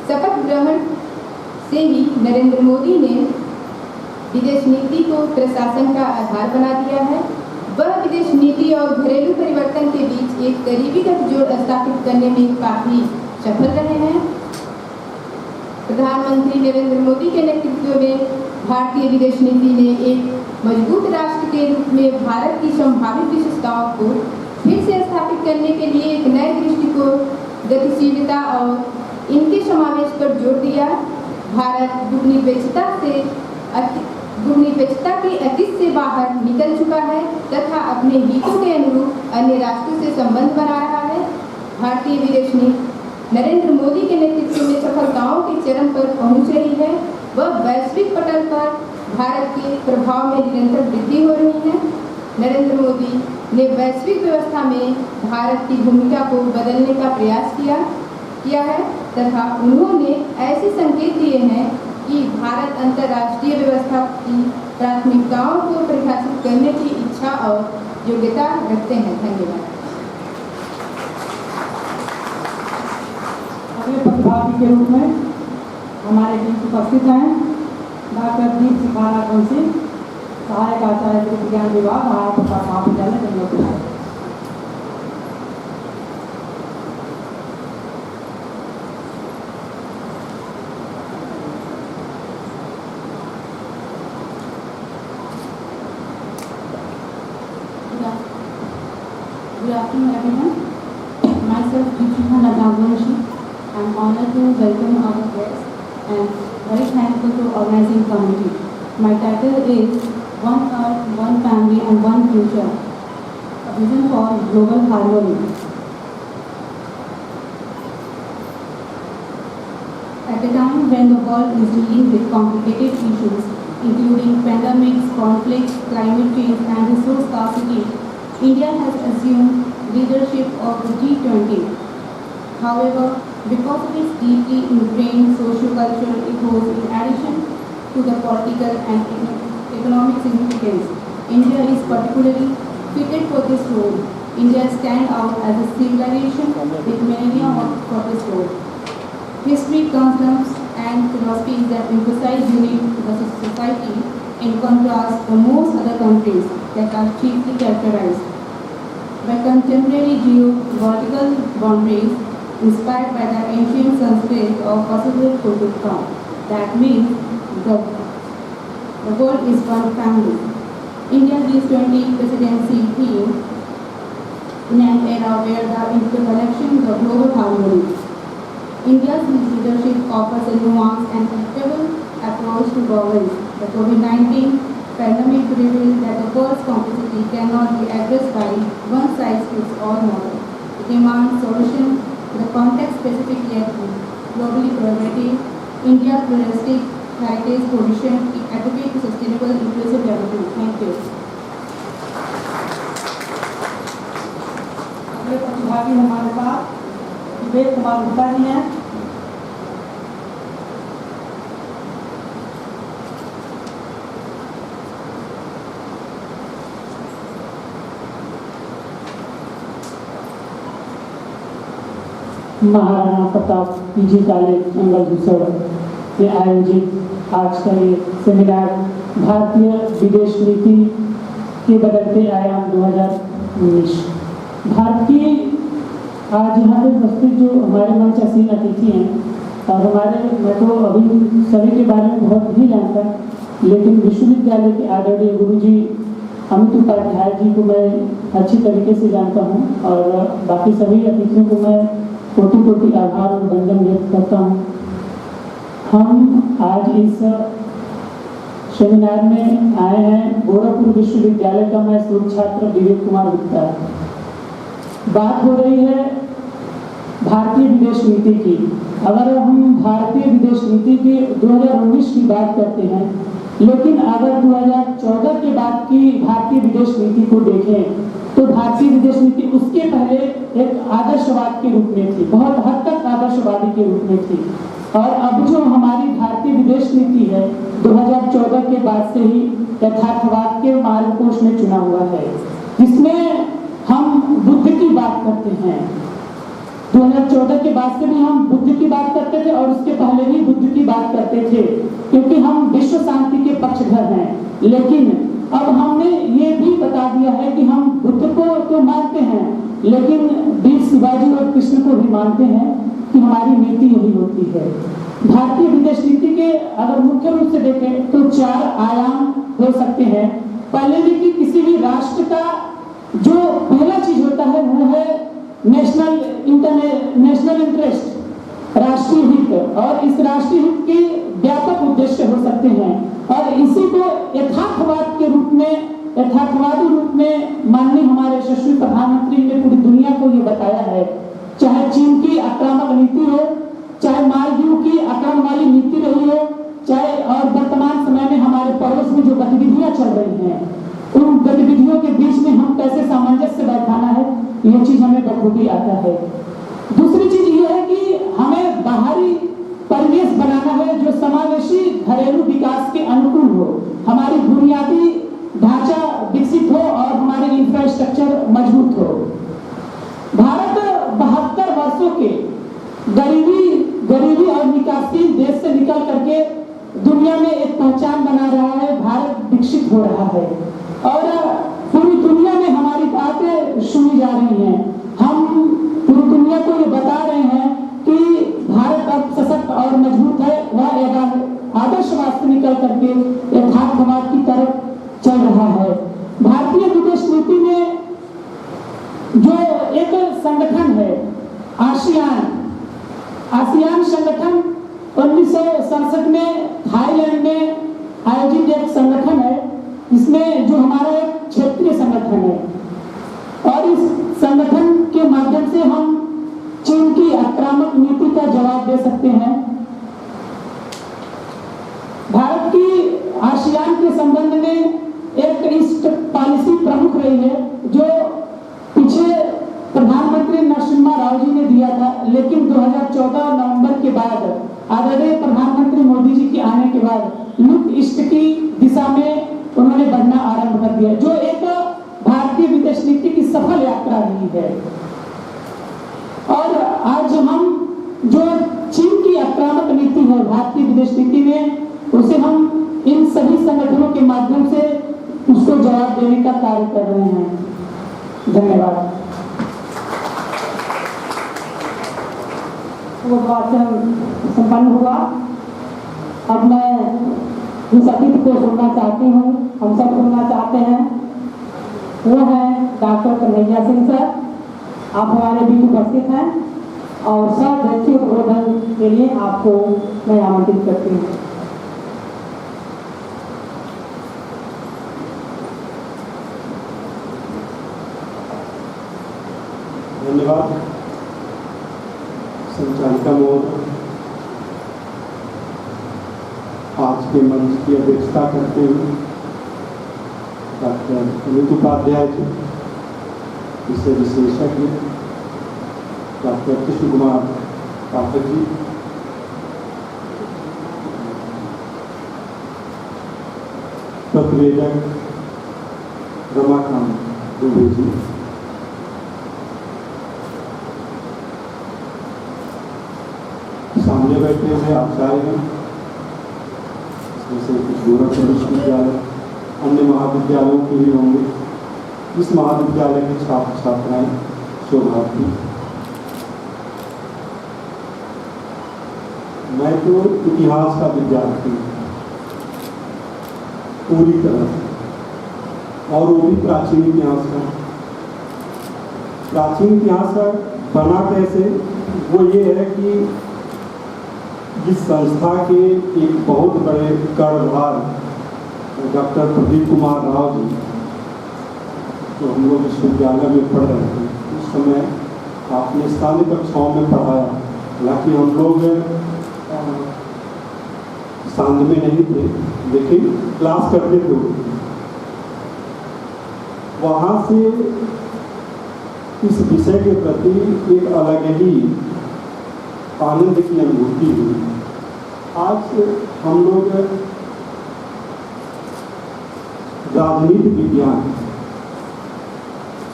शपथ ग्रहण से ही नरेंद्र मोदी ने विदेश नीति को प्रशासन का आधार बना दिया है। वह विदेश नीति और घरेलू परिवर्तन के बीच एक करीबी गठजोड़ स्थापित करने में काफी सफल रहे हैं। प्रधानमंत्री नरेंद्र मोदी के नेतृत्व में भारतीय विदेश नीति ने एक मजबूत राष्ट्र के रूप में भारत की संभावित विशेषताओं को फिर से स्थापित करने के लिए एक नए दृष्टिकोण, गतिशीलता और इनके समावेश पर जोर दिया। भारत गुणनिरपेक्षता के अतीत से बाहर निकल चुका है तथा अपने हितों के अनुरूप अन्य राष्ट्रों से संबंध बना रहा है। भारतीय विदेश नीति नरेंद्र मोदी के नेतृत्व में सफलताओं के चरम पर पहुंच रही है। वह वैश्विक पटल पर भारत के प्रभाव में निरंतर वृद्धि हो रही है। नरेंद्र मोदी ने वैश्विक व्यवस्था में भारत की भूमिका को बदलने का प्रयास किया है तथा उन्होंने ऐसे संकेत दिए हैं कि भारत अंतर्राष्ट्रीय व्यवस्था की प्राथमिकताओं को परिभाषित करने की इच्छा और योग्यता रखते हैं। धन्यवाद। अगले प्रतिभागी के रूप में हमारे बीच उपस्थित हैं डॉक्टर दीप सिखारा कौंसिल, सहायक आचार्य विज्ञान विभाग, भारत प्रताप महाविद्यालय Jangalpur. Good afternoon, everyone. Myself, Deepshikha Nagavamshi. I am honored to welcome our guests and very thankful to organizing committee. My title is One Earth, One Family and One Future, a vision for global harmony. At a time when the world is dealing with complicated issues, including pandemics, conflicts, climate change and resource scarcity, India has assumed leadership of the G20. However, because of its deeply ingrained socio-cultural ethos in addition to the political and economic significance, India is particularly fitted for this role. India stands out as a civilization with millennia for this role. History, customs and philosophies that emphasize unity to the society in contrast to most other countries that are chiefly characterized by contemporary geopolitical boundaries inspired by the ancient Sanskrit of possible Kutuka. That means the world is one family. India's G20 presidency theme in an era where the interconnection of global harmony. India's leadership offers a nuanced and equitable approach to governance. The COVID-19 pandemic revealed that the world's complexity cannot be addressed by one-size-fits-all model. It demands solutions to the context-specific yet globally collaborative. India's pluralistic heritage position advocate to sustainable inclusive development. Thank you. अगले प्रतिभागी हमारे पास विवेक कुमार गुप्ता जी हैं। Maharana Pratap PG college Jangalpur में आयोजित आज का ये seminar भारतीय विदेश नीति के बदलते आयाम 2019। भारत की आज यहाँ पे उपस्थित जो हमारे मंच असीन अतिथि हैं और मैं तो अभी सभी के बारे में बहुत नहीं जानता, लेकिन विश्वविद्यालय के आदरणीय गुरुजी अमित उपाध्याय जी को मैं अच्छी तरीके से जानता हूँ और बाकी सभी अतिथियों को मैं कोटि कोटि आभार और वंदन व्यक्त करता हूँ। हम आज इस सेमिनार में आए हैं गोरखपुर विश्वविद्यालय का मैं शोध छात्र विवेक कुमार गुप्ता। बात हो रही है भारतीय विदेश नीति की। अगर हम भारतीय विदेश नीति के 2019 की बात करते हैं, लेकिन अगर 2014 के बाद की भारतीय विदेश नीति को देखें तो भारतीय विदेश नीति उसके पहले एक आदर्शवाद के रूप में थी, बहुत हद तक आदर्शवादी के रूप में थी। और अब जो हमारी भारतीय विदेश नीति है 2014 के बाद से ही यथार्थवाद के मार्गकोश में चुना हुआ है, जिसमें हम बुद्ध की बात करते हैं। 2014 के बाद से भी हम बुद्ध की बात करते थे और उसके पहले भी बुद्ध की बात करते थे, क्योंकि हम विश्व शांति के पक्षधर हैं। लेकिन अब हमने ये भी बता दिया है कि हम बुद्ध को तो मानते हैं, लेकिन वीर शिवाजी और कृष्ण को भी मानते हैं कि हमारी नीति यही होती है। भारतीय विदेश नीति के अगर मुख्य रूप से देखें तो 4 आयाम हो सकते हैं। पहले देखिए, किसी भी राष्ट्र का जो पहला चीज होता है वो है नेशनल इंटरेस्ट, राष्ट्रीय हित, और इस राष्ट्रीय हित के व्यापक उद्देश्य हो सकते हैं और इसी को यथार्थवादी रूप में माननीय हमारे यशस्वी प्रधानमंत्री ने पूरी दुनिया को ये बताया है। चाहे चीन की आक्रामक नीति हो, चाहे मालदीव की आक्रमण वाली नीति रही हो, चाहे और वर्तमान समय में हमारे पड़ोस में जो गतिविधियां चल रही हैं, उन गतिविधियों के बीच में हम कैसे सामंजस्य बैठाना है, ये चीज हमें बखूबी आता है। दूसरी चीज ये है कि हमें बाहरी परिवेश बनाना है जो समावेशी घरेलू विकास के अनुकूल हो, हमारी बुनियादी ढांचा विकसित हो और हमारे इंफ्रास्ट्रक्चर मजबूत हो। भारत 72 वर्षों के गरीबी और विकासशील देश से निकल करके दुनिया में एक पहचान बना रहा है, भारत विकसित हो रहा है और पूरी दुनिया में हमारी बातें सुनी जा रही हैं। हम पूरी दुनिया को ये बता रहे हैं कि भारत अब सशक्त और मजबूत है, वह आदर्शवाद से निकल करके यथार्थवाद की तरफ चल रहा है। भारतीय विदेश नीति में जो एक संगठन है आसियान संगठन 1967 में थाईलैंड में आयोजित एक संगठन है, इसमें जो हमारा एक क्षेत्रीय संगठन है और इस संगठन के माध्यम से हम चीन की आक्रामक नीति का जवाब दे सकते हैं। भारत की आसियान के संबंध में एक ईस्ट पॉलिसी प्रमुख रही है जो पीछे प्रधानमंत्री नरसिम्हा राव जी ने दिया था, लेकिन 2014 नवंबर के बाद आदरणीय प्रधानमंत्री मोदी जी के आने के बाद लुक ईस्ट की दिशा में उन्होंने बढ़ना आरंभ कर दिया, जो एक भारतीय विदेश नीति की सफल यात्रा रही है। और आज हम जो चीन की आक्रामक नीति है भारतीय विदेश नीति में, उसे हम इन सभी संगठनों के माध्यम से उसको जवाब देने का कार्य कर रहे हैं। धन्यवाद। वो वाचन संपन्न हुआ। अब मैं जिस अतिथि को सुनना चाहती हूँ, हम सब सुनना चाहते हैं, वो है डॉक्टर कन्हैया सिंह सर। आप हमारे बीच उपस्थित हैं और सर्वदलीय उद्बोधन के लिए आपको मैं आमंत्रित करती हूँ। धन्यवाद संचालिका महोदय। आज के मंच की अध्यक्षता करते हुए डॉक्टर अमित उपाध्याय जी, विषय विशेषज्ञ डॉक्टर कृष्ण कुमार पाठक जी, प्रतिवेदक रमाकांत दुबे जी, सामने बैठे हुए आचार्य हैं, इसमें से कुछ गोरखपुर विश्वविद्यालय अन्य महाविद्यालयों के भी होंगे, इस महाविद्यालय के छात्र छात्राएं, शोधार्थी। मैं तो इतिहास का विद्यार्थी हूँ पूरी तरह से, और वो भी प्राचीन इतिहास का। प्राचीन इतिहास का बना कैसे, वो ये है कि इस संस्था के एक बहुत बड़े कर्णधार डॉक्टर प्रदीप कुमार राव जी, तो हम लोग विश्वविद्यालय में पढ़ रहे थे उस समय, आपने स्थानीय कक्षाओं में पढ़ाया, हालांकि हम लोग सांध में नहीं थे लेकिन क्लास करते थे। वहाँ से इस विषय के प्रति एक अलग ही आनंद की अनुभूति हुई। आज हम लोग राजनीति विज्ञान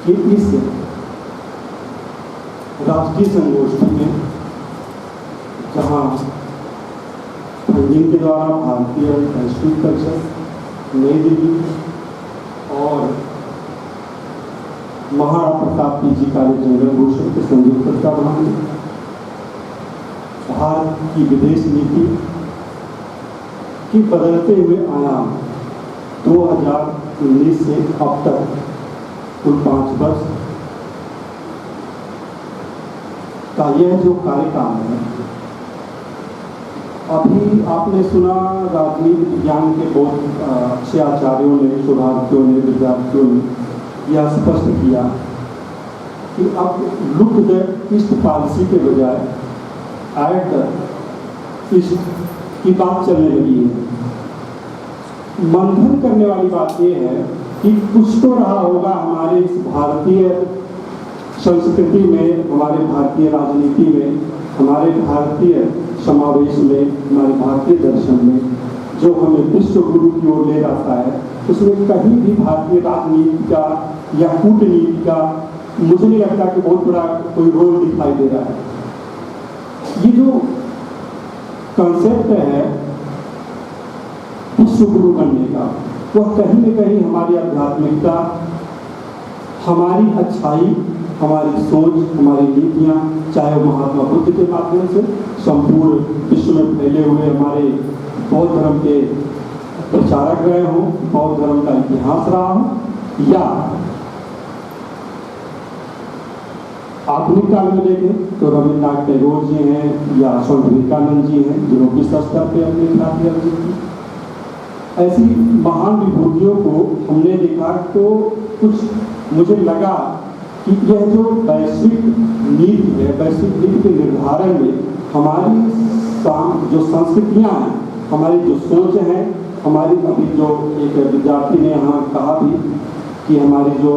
की इस राष्ट्रीय संगोष्ठी में, जहाँ फंडिंग के द्वारा भारतीय वैश्विक परिषद नई दिल्ली और महाराणा प्रताप PG कॉलेज जंगल भूषण के संयुक्त तत्वावधान में भारत की विदेश नीति की बदलते हुए आयाम 2019 से अब तक कुल 5 वर्ष का यह जो कार्यकाल है, अभी आपने सुना राजनीति विज्ञान के बहुत अच्छे आचार्यों ने, शोधार्थियों ने, विद्यार्थियों ने यह स्पष्ट किया कि अब लुक द ईस्ट पॉलिसी के बजाय एट द ईस्ट की बात चलने लगी है। मंथन करने वाली बात यह है कि कुछ तो रहा होगा हमारे इस भारतीय संस्कृति में, हमारे भारतीय राजनीति में, हमारे भारतीय समावेश में, हमारे भारतीय दर्शन में, जो हमें विश्व गुरु की ओर ले जाता है। उसमें कहीं भी भारतीय राजनीति का या कूटनीति का मुझे नहीं लगता कि बहुत बड़ा कोई रोल दिखाई दे रहा है। ये जो कंसेप्ट है विश्व गुरु बनने का, वह कहीं न कहीं हमारी आध्यात्मिकता, हमारी अच्छाई, हमारी सोच, हमारी नीतियाँ, चाहे वो महात्मा बुद्ध के माध्यम से संपूर्ण विश्व में फैले हुए हमारे बौद्ध धर्म के प्रचारक रहे हों, बौद्ध धर्म का इतिहास रहा हो, या आधुनिक काल में देखें तो रविन्द्रनाथ टैगोर जी हैं या स्वामी विवेकानंद जी हैं, जिन्होंने विश्व स्तर पर अपनी ख्याति अर्जित की। ऐसी महान विभूतियों को हमने देखा तो कुछ मुझे लगा कि यह जो वैश्विक नीति है, वैश्विक नीति के निर्धारण में हमारी जो संस्कृतियाँ हैं, हमारी जो सोच है, हमारी अभी जो एक विद्यार्थी ने यहाँ कहा भी कि हमारी जो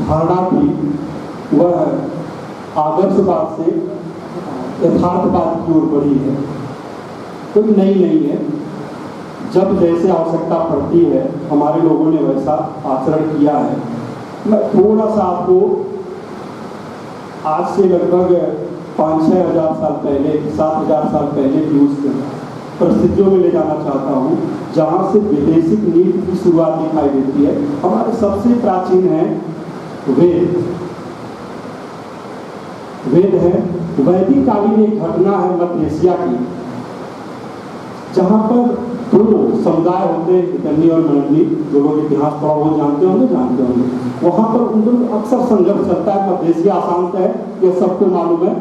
धारणा थी वह आदर्शवाद से यथार्थवाद की ओर बढ़ी है, कोई नई नहीं है। जब जैसे आवश्यकता पड़ती है हमारे लोगों ने वैसा आचरण किया है। मैं थोड़ा सा आपको आज से लगभग 5-6 हज़ार साल पहले, 7,000 साल पहले की उस परिस्थितियों में ले जाना चाहता हूँ जहाँ से विदेशिक नीति की शुरुआत दिखाई देती है। हमारे सबसे प्राचीन है वेद। वेद है वैदिक कालीन एक घटना है मध्य एशिया की, जहाँ पर दो समुदाय होते हैं, हितनी और मनंदी। जो लोग इतिहास थोड़ा बहुत जानते होंगे। वहाँ पर उन दोनों अक्सर संघर्ष चलता है। मध्य एशिया अशांत है, यह सबको मालूम है,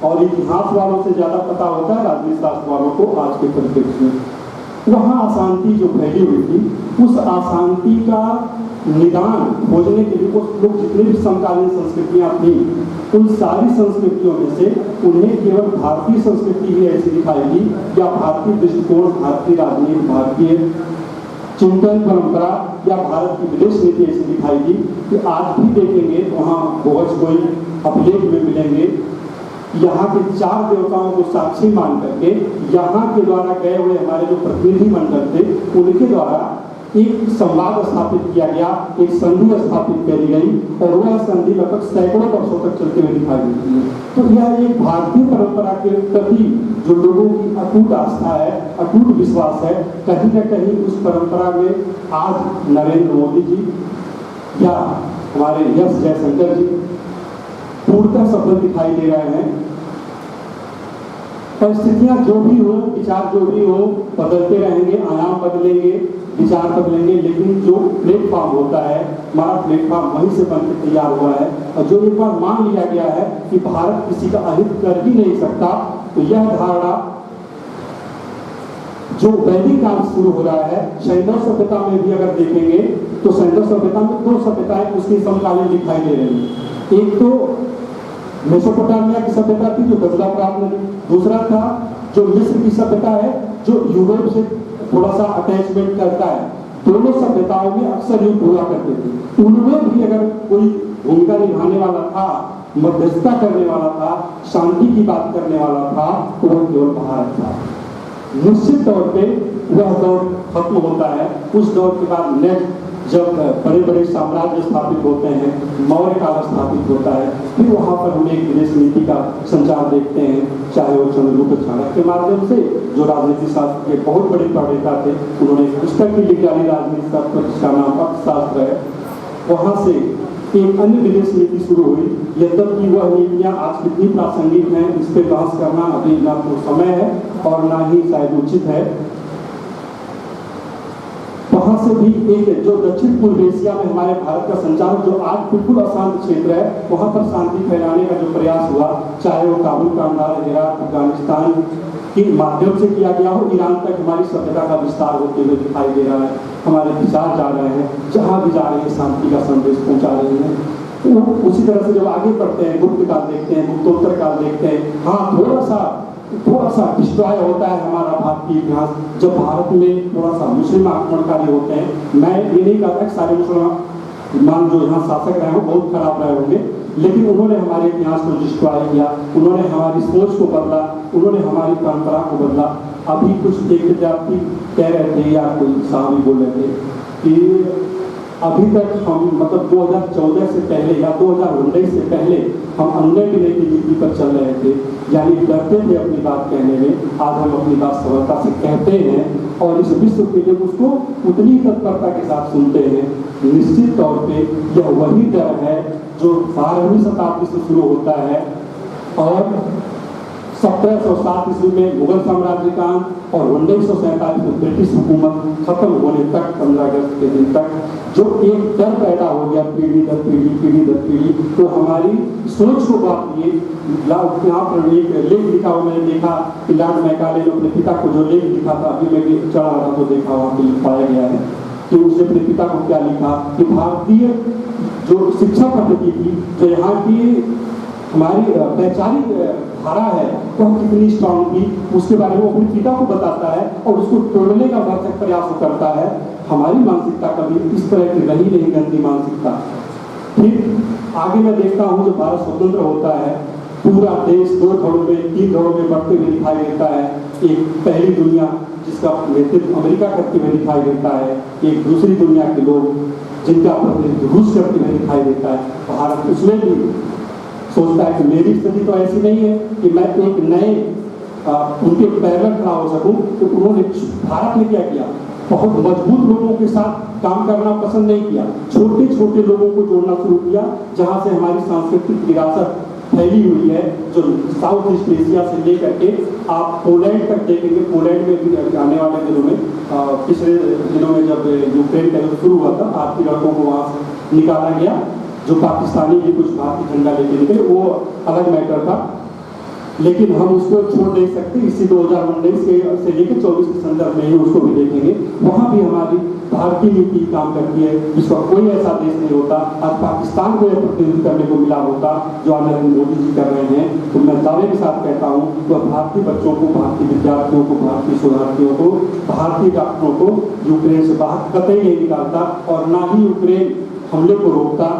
और इतिहास वालों से ज़्यादा पता होता है राजनीति शास्त्र वालों को आज के परिप्रेक्ष्य में। वहाँ अशांति जो फैली हुई थी, उस अशांति का निदान खोजने के लिए वो लोग जितने भी समकालीन संस्कृतियाँ थी, उन सारी संस्कृतियों में से उन्हें केवल भारतीय संस्कृति ही ऐसी दिखाई दी, या भारतीय दृष्टिकोण, भारतीय राजनीति, भारतीय चिंतन परंपरा या भारत की विदेश नीति ऐसी दिखाई दी कि आज भी देखेंगे तो वहाँ बहुत कोई अभिलेख में मिलेंगे। यहाँ के 4 देवताओं को साक्षी मान करके यहाँ के द्वारा गए हुए हमारे जो प्रतिनिधि मंडल थे, उनके द्वारा एक संवाद स्थापित किया गया, एक संधि स्थापित करी गई, और वह संधि लगभग सैकड़ों वर्षों तक चलते हुए दिखाई देती है। तो यह एक भारतीय परंपरा के प्रति जो लोगों की अटूट आस्था है, अटूट विश्वास है, कहीं न कहीं उस परंपरा में आज नरेंद्र मोदी जी या हमारे एस जयशंकर जी पूर्णतः सफल दिखाई दे रहे हैं। परिस्थितियां जो भी हो, विचार जो भी हो, बदलते रहेंगे, आयाम बदलेंगे, विचार बदलेंगे, लेकिन जो प्लेटफॉर्म होता है, हमारा प्लेटफॉर्म वहीं से बनकर तैयार हुआ है। और जो एक बार मान लिया गया है कि भारत किसी का अहित कर ही नहीं सकता, तो यह धारणा जो वैदिक काल शुरू हो रहा है, सैंधव सभ्यता में भी अगर देखेंगे तो सैंधव सभ्यता में 2 सभ्यताएं उसकी समकालीन दिखाई दे रही है। एक तो मेसोपोटामिया की सभ्यता थी जो गजला प्राप्त नहीं, दूसरा था जो मिस्र की सभ्यता है जो यूरोप से थोड़ा सा अटैचमेंट करता है। दोनों सभ्यताओं में अक्सर युद्ध हुआ करते थे। उनमें भी अगर कोई भूमिका निभाने वाला था, मध्यस्थता करने वाला था, शांति की बात करने वाला था, तो वह केवल भारत था। निश्चित तौर पे वह दौर खत्म होता है। उस दौर के बाद नेक्स्ट जब बड़े बड़े साम्राज्य स्थापित होते हैं, मौर्य काल स्थापित होता है, फिर वहाँ पर हम एक विदेश नीति का संचार देखते हैं, चाहे वो चंद्रगुप्त चाणक्य के माध्यम से, जो राजनीति शास्त्र के बहुत बड़े प्रणेता थे। उन्होंने एक पुस्तक भी लिखी राजनीति शास्त्र, जिसका नाम अर्थशास्त्र है। वहाँ से एक अन्य विदेश नीति शुरू हुई। यद्यपि वह नीतियाँ आज कितनी प्रासंगिक हैं इस पर बहस करना अभी ना तो समय है और ना ही शायद उचित है। वहाँ से भी एक जो दक्षिण पूर्व एशिया में हमारे भारत का संचार जो आज बिल्कुल अशांत क्षेत्र है, वहाँ पर शांति फैलाने का जो प्रयास हुआ, चाहे वो काबुल कांधार, इराक, अफगानिस्तान के माध्यम से किया गया हो, ईरान तक हमारी सभ्यता का विस्तार होते हुए दिखाई दे रहा है। हमारे विचार जा रहे हैं, जहाँ भी जा रहे हैं शांति का संदेश पहुँचा रहे हैं। उसी तरह से जब आगे बढ़ते हैं, गुप्त काल देखते हैं, गुप्तोत्तर काल देखते हैं, हाँ थोड़ा सा डिस्ट्रॉय होता है हमारा भारतीय इतिहास जब भारत में थोड़ा सा मुस्लिम आक्रमणकारी होते हैं। मैं ये नहीं कहता कि सारे मुसलमान जो यहाँ शासक रहे हो बहुत खराब रहे होंगे, लेकिन उन्होंने हमारे इतिहास को डिस्ट्रॉय किया, उन्होंने हमारी सोच को बदला, उन्होंने हमारी परंपरा को बदला। अभी कुछ एक विद्यार्थी कह रहे थे या कोई साहब बोल रहे थे कि अभी तक हम मतलब 2014 से पहले या 2019 से पहले हम अनुनय विनय की नीति पर चल रहे थे, यानी डरते थे अपनी बात कहने में। आज हम अपनी बात सरलता से कहते हैं और इस विश्व के लिए उसको उतनी तत्परता के साथ सुनते हैं। निश्चित तौर पे यह वही डर है जो 12वीं शताब्दी से शुरू होता है और 1707 ईस्वी में मुगल साम्राज्य का और 1947 में ब्रिटिश हुकूमत खत्म होने तक 15 अगस्त के दिन तक जो एक डर पैदा हो गया पीढ़ी दर पीढ़ी, तो हमारी सोच को बात ये यहाँ पर एक लेख लिखा हुआ मैंने देखा कि लॉर्ड मैकाले ने अपने पिता को जो लेख लिखा था, अभी मैं चढ़ा रहा तो देखा वहाँ पे पाया गया है कि उसने अपने पिता को क्या लिखा कि भारतीय जो शिक्षा पद्धति थी, जो यहाँ की हमारी वैचारिक धारा है वह कितनी स्ट्रांग थी, उसके बारे में वो अपने पिता को बताता है और उसको तोड़ने का भरसक प्रयास करता है। हमारी मानसिकता कभी इस तरह की रही नहीं, गंदी मानसिकता। फिर आगे मैं देखता हूँ जब भारत स्वतंत्र होता है, पूरा देश 2 धड़ों में 3 धड़ों में बढ़ते हुए दिखाई देता है। एक पहली दुनिया जिसका नेतृत्व अमेरिका करते हुए दिखाई देता है, एक दूसरी दुनिया के लोग जिनका प्रतिनिधित्व रूस करते हुए दिखाई देता है। भारत उसमें भी सोचता है कि मेरी स्थिति तो ऐसी नहीं है कि मैं एक नए उनके पैरल खड़ा हो सकूं। तो उन्होंने भारत में क्या किया, बहुत मजबूत लोगों के साथ काम करना पसंद नहीं किया, छोटे छोटे लोगों को जोड़ना शुरू किया, जहां से हमारी सांस्कृतिक विरासत फैली हुई है, जो साउथ ईस्ट एशिया से लेकर के आप पोलैंड तक देखेंगे। पोलैंड में भी आने वाले दिनों में पिछले दिनों में जब यूक्रेन का युद्ध शुरू हुआ था, भारतीय लड़कों को वहाँ से निकाला गया, जो पाकिस्तानी भी कुछ भारतीय झंडा लेके निकले, वो अलग मैटर था, लेकिन हम उसको छोड़ नहीं सकते। इसी 2019 से लेकर 24 के संदर्भ में ही उसको भी देखेंगे। वहाँ भी हमारी भारतीय नीति काम करती है, जिसका कोई ऐसा देश नहीं होता। आज पाकिस्तान को यह प्रतिनिधित्व करने को मिला होता जो आज नरेंद्र मोदी जी कर रहे हैं, तो मैं दावे के साथ कहता हूँ तो भारतीय बच्चों को, भारतीय विद्यार्थियों को, भारतीय शोधार्थियों को, भारतीय डॉक्टरों को यूक्रेन से बाहर कतई नहीं निकालता और ना ही यूक्रेन हमले को रोकता,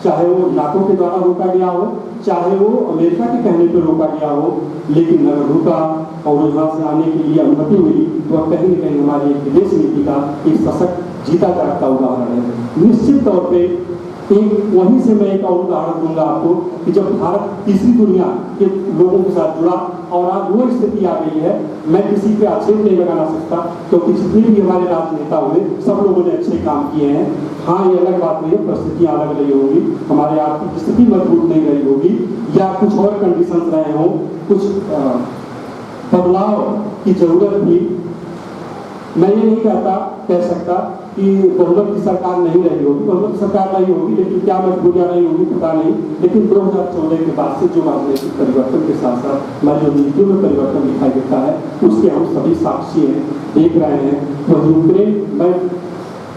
चाहे वो नाटो के द्वारा रोका गया हो, चाहे वो अमेरिका के कहने पर रोका गया हो। लेकिन अगर रुका और यहाँ से आने के लिए अनुमति मिली तो कहीं न कहीं हमारी एक विदेश नीति का एक सशक्त जीता जागता उदाहरण है। निश्चित तौर पे एक वहीं से मैं एक और उदाहरण दूंगा आपको कि जब भारत तीसरी दुनिया के लोगों के साथ जुड़ा और आज वो स्थिति आ गई है, मैं किसी पे आक्षेप नहीं लगाना सकता क्योंकि जितने भी हमारे राजनेता हुए सब लोगों ने अच्छे काम किए हैं। हाँ, ये अलग बात नहीं है, परिस्थितियाँ अलग रही होगी, हमारे आर्थिक स्थिति मजबूत नहीं रही होगी या कुछ और कंडीशन रहे हों, कुछ बदलाव की जरूरत थी। मैं ये नहीं कह सकता कि बहुमत की सरकार नहीं रही होगी, बहुमत की सरकार रही होगी, लेकिन क्या मजबूरियाँ रही होगी पता नहीं। लेकिन 2014 के बाद से जो राजनीतिक परिवर्तन के साथ साथ हमारी जो नीतियों में परिवर्तन दिखाई देता है उसके हम सभी साक्षी हैं, देख रहे हैं। वह यूक्रेन में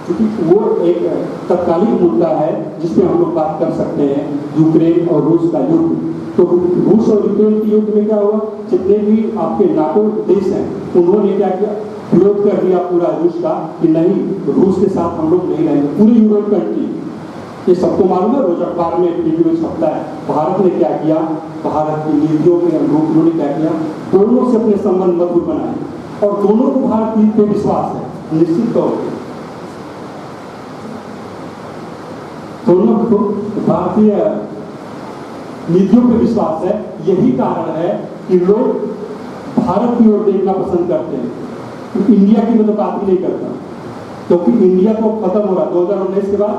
क्योंकि वो एक तत्कालीन मुद्दा है जिसमें हम लोग बात कर सकते हैं, यूक्रेन और रूस का युद्ध। तो रूस और यूक्रेन के युद्ध में क्या हुआ, जितने भी आपके नाटो देश हैं उन्होंने क्या किया, विरोध कर दिया पूरा रूस का कि नहीं, रूस के साथ हम लोग नहीं रहेंगे। पूरी यूरोप कंट्री, ये सबको मालूम है, रोज अखबार में टीवी में छपता है। भारत ने क्या किया, भारत की नीतियों के अनुरूप उन्होंने क्या किया, दोनों से अपने संबंध मधुर बनाए और दोनों को भारत पे विश्वास है। निश्चित तौर पर दोनों को भारतीय नीतियों पे विश्वास है। यही कारण है कि लोग भारत की ओर देखना पसंद करते हैं। इंडिया की तो बात ही नहीं करता क्योंकि इंडिया तो खत्म हो रहा 2019 के बाद।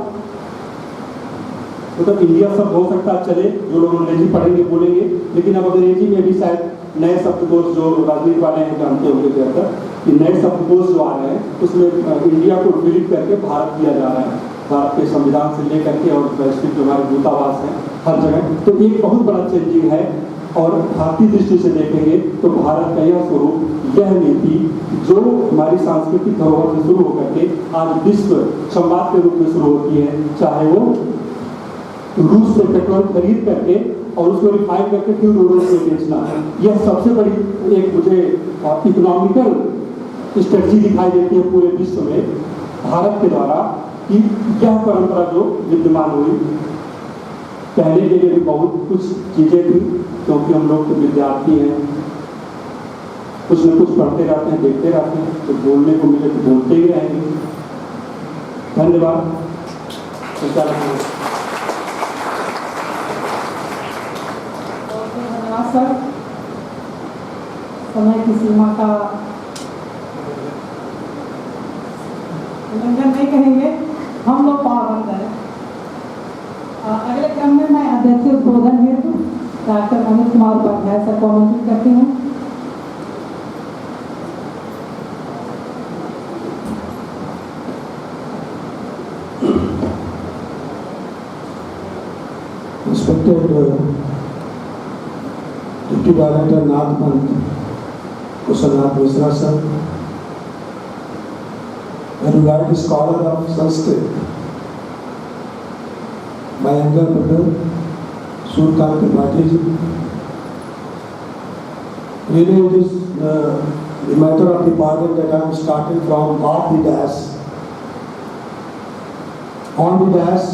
मतलब इंडिया शब्द हो सकता है चले, जो लोग अंग्रेजी पढ़ेंगे बोलेंगे, लेकिन अब अंग्रेजी में भी शायद नए शब्दकोश जो राजनीति वाले हैं जानते होंगे बेहतर कि नए शब्दकोश जो आ रहे हैं उसमें इंडिया को डिलीट करके भारत किया जा रहा है, भारत के संविधान से लेकर के और वैश्विक जो हमारे दूतावास हैं हर जगह। तो एक बहुत बड़ा चेंजिंग है और भारतीय दृष्टि से देखेंगे तो भारत का यह स्वरूप, यह नीति जो हमारी सांस्कृतिक धरोहर से शुरू होकर के आज विश्व संवाद के रूप में शुरू होती है, चाहे वो रूस से पेट्रोल खरीद करके और उसको रिफाइन करके फिर यूरोप में बेचना, यह सबसे बड़ी एक मुझे इकोनॉमिकल स्ट्रेटजी दिखाई देती है पूरे विश्व में भारत के द्वारा कि यह परंपरा जो विद्यमान हुई। पहले के लिए भी बहुत कुछ चीजें थी, क्योंकि हम लोग तो विद्यार्थी हैं, कुछ न कुछ पढ़ते रहते हैं, देखते रहते हैं, तो बोलने को मिले तो बोलते ही रहेंगे। धन्यवाद। धन्यवाद सर। समय की सीमा का उल्लंघन नहीं कहेंगे, हम लोग पाबंद हैं। अगले क्रम में मैं अध्यक्ष उद्बोधन हेतु डॉक्टर अमित कुमार उपाध्याय सर को आमंत्रित करती हूँ। Respected Deputy Director Nath Pant, Kushalnath Mishra sir, a regarded scholar of Sanskrit, my younger brother Surkant Tripathi ji. Really, it is the matter of the pardon that I am starting from off the dais. On the dais,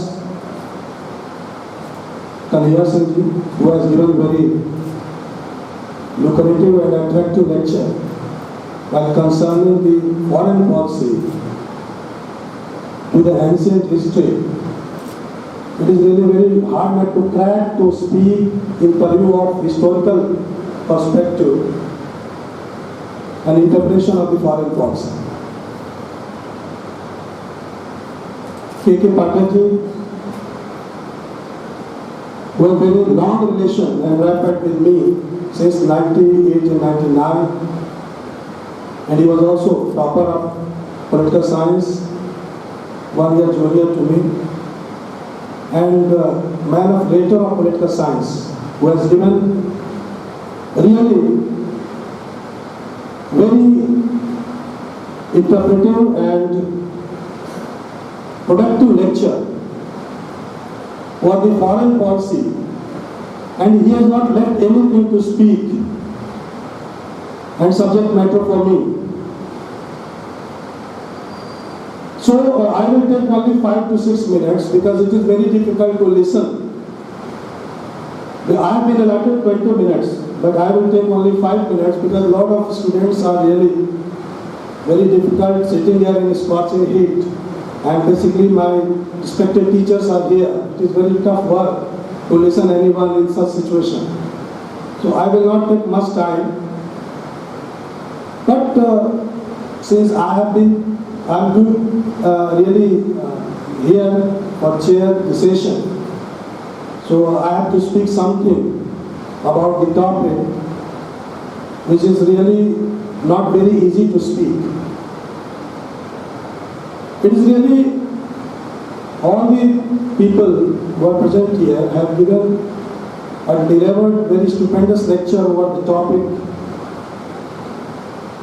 Kanhaiya Singh ji, who has given very lucrative and attractive lecture while concerning the foreign policy to the ancient history. It is really very hard not to crack to speak in purview of historical perspective and interpretation of the foreign policy. K.K. Patel ji, who has very long relation and rapport with me since 1999, and he was also topper of political science, 1 year junior to me, and man of later of political science, who has given really very interpretive and productive lecture for the foreign policy, and he has not left anything to speak and subject matter for me. So I will take only 5 to 6 minutes because it is very difficult to listen. I have been allotted 20 minutes, but I will take only 5 minutes because a lot of students are really very difficult sitting there in scorching heat, and basically my respected teachers are here. It is very tough work to listen anyone in such situation. So I will not take much time. But since I'm really here for chair the session, so I have to speak something about the topic, which is really not very easy to speak. It is really all the people who are present here have given or delivered very stupendous lecture over the topic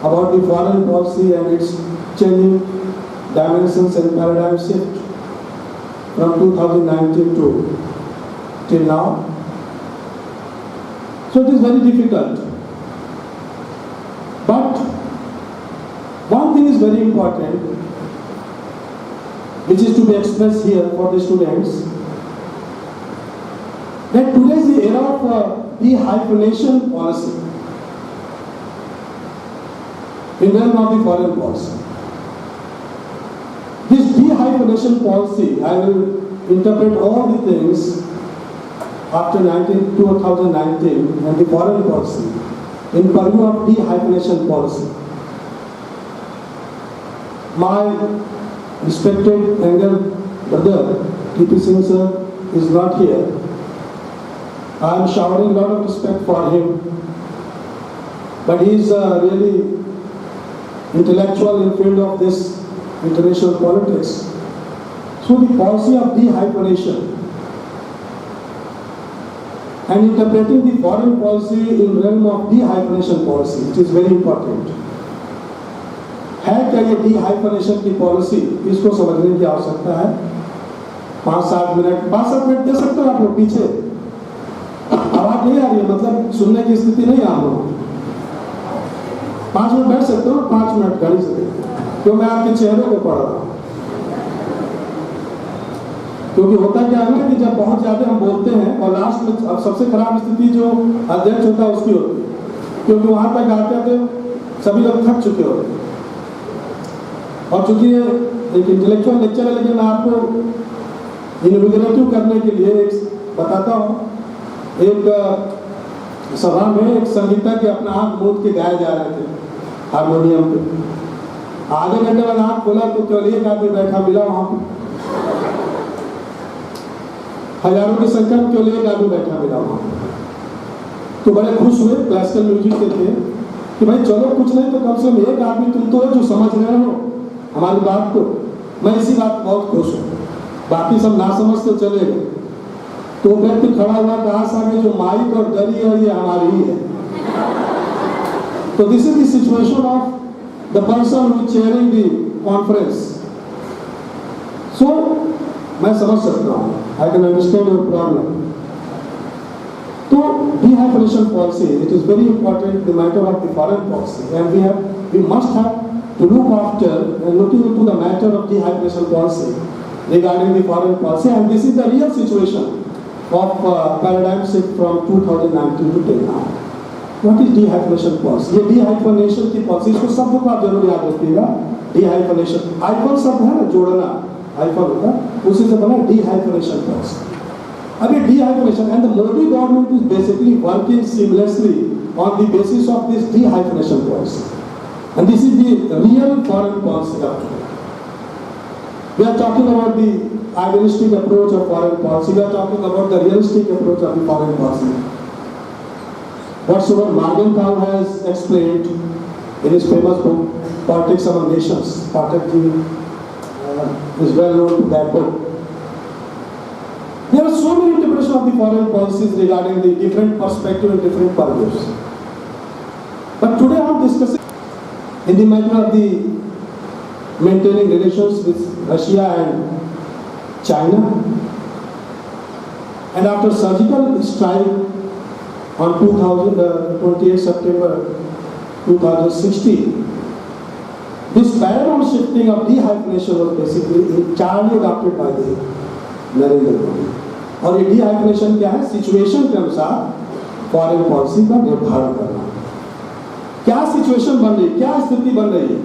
about the foreign policy and its changing dimensions and paradigm shift from 2019 to till now. So it is very difficult. But one thing is very important, which is to be expressed here for the students, that today is the era of de-hyphenation policy in realm of the foreign policy. This de-hyphenation policy, I will interpret all the things after 2019 and the foreign policy in purview of de-hyphenation policy. My respected younger brother T.P. Singh sir is not here. I am showering a lot of respect for him, but he is really intellectual in field of this international politics. So the policy of dehyphenation and interpreting the foreign policy in realm of dehyphenation policy, it is very important. है क्या ये dehyphenation की policy? इसको समझने की आवश्यकता है। 5-7 minute दे सकते हो आप लोग? पीछे आवाज नहीं आ रही है, मतलब सुनने की स्थिति नहीं आप लोग। 5 मिनट बैठ सकते हो? 5 मिनट घड़ी से देखो, क्यों मैं आपके चेहरों को पढ़ रहा हूँ। क्योंकि होता क्या है ना कि जब बहुत ज्यादा हम बोलते हैं और लास्ट में अब सबसे खराब स्थिति जो अध्यक्ष होता है उसकी होती है, क्योंकि वहां तक आते आते सभी लोग थक चुके होते हैं। और चूंकि एक इंटेलेक्चुअल लेक्चर है, लेकिन मैं आपको इनविग्रेटिव करने के लिए एक बताता हूँ। एक सभा में एक संगीतज्ञ अपना आँख मूंद के गाए जा रहे थे हारमोनियम पे। आधे घंटे बाद आँख खोला तो केवल एक आदमी बैठा मिला वहां पे। हजारों की संख्या में केवल एक आदमी बैठा मिला वहां पे। तो बड़े खुश हुए, क्लासिकल म्यूजिक के थे, कि भाई चलो कुछ नहीं तो कम से कम एक आदमी तुम तो हो जो समझ रहे हो हमारी बात को। मैं इसी बात बहुत खुश हूँ, बाकी सब ना समझ तो चले गए। तो व्यक्ति खड़ा हुआ कहा साहब जो माइक और दरी है ये हमारी ही है। तो this is the situation of the person who chairing the conference. सो मैं समझ सकता हूँ, I can understand your problem. तो dehyphenation policy, it is very important, the matter of the foreign policy, and we must have to look after and looking into the matter of dehyphenation policy regarding the foreign policy, and this is the real situation of paradigm shift from 2019 to till now. What is dehyphenation policy? ये dehyphenation की policy, इसको शब्द को आप जरूर याद रखिएगा। dehyphenation, hyphen शब्द है ना, जोड़ना, hyphen होता है, उसी से बना dehyphenation policy। अब ये dehyphenation and the Modi government is basically working seamlessly on the basis of this dehyphenation policy, and this is the real foreign policy of today. We are talking about the idealistic approach of foreign policy. We are talking about the realistic approach of the foreign policy. Whatsoever Morgenthau has explained in his famous book Politics Among Nations, Pathak ji is well known to that book. There are so many interpretations of the foreign policies regarding the different perspectives and different purviews. But today I am discussing in the matter of the maintaining relations with Russia and China. And after surgical strike on 28 September 2016, this paradigm shifting of dehyphenation was basically entirely adopted by the Narendra Modi. और ये dehyphenation क्या है? Situation के अनुसार foreign policy का निर्धारण करना। क्या सिचुएशन बन रही है, क्या स्थिति बन रही है,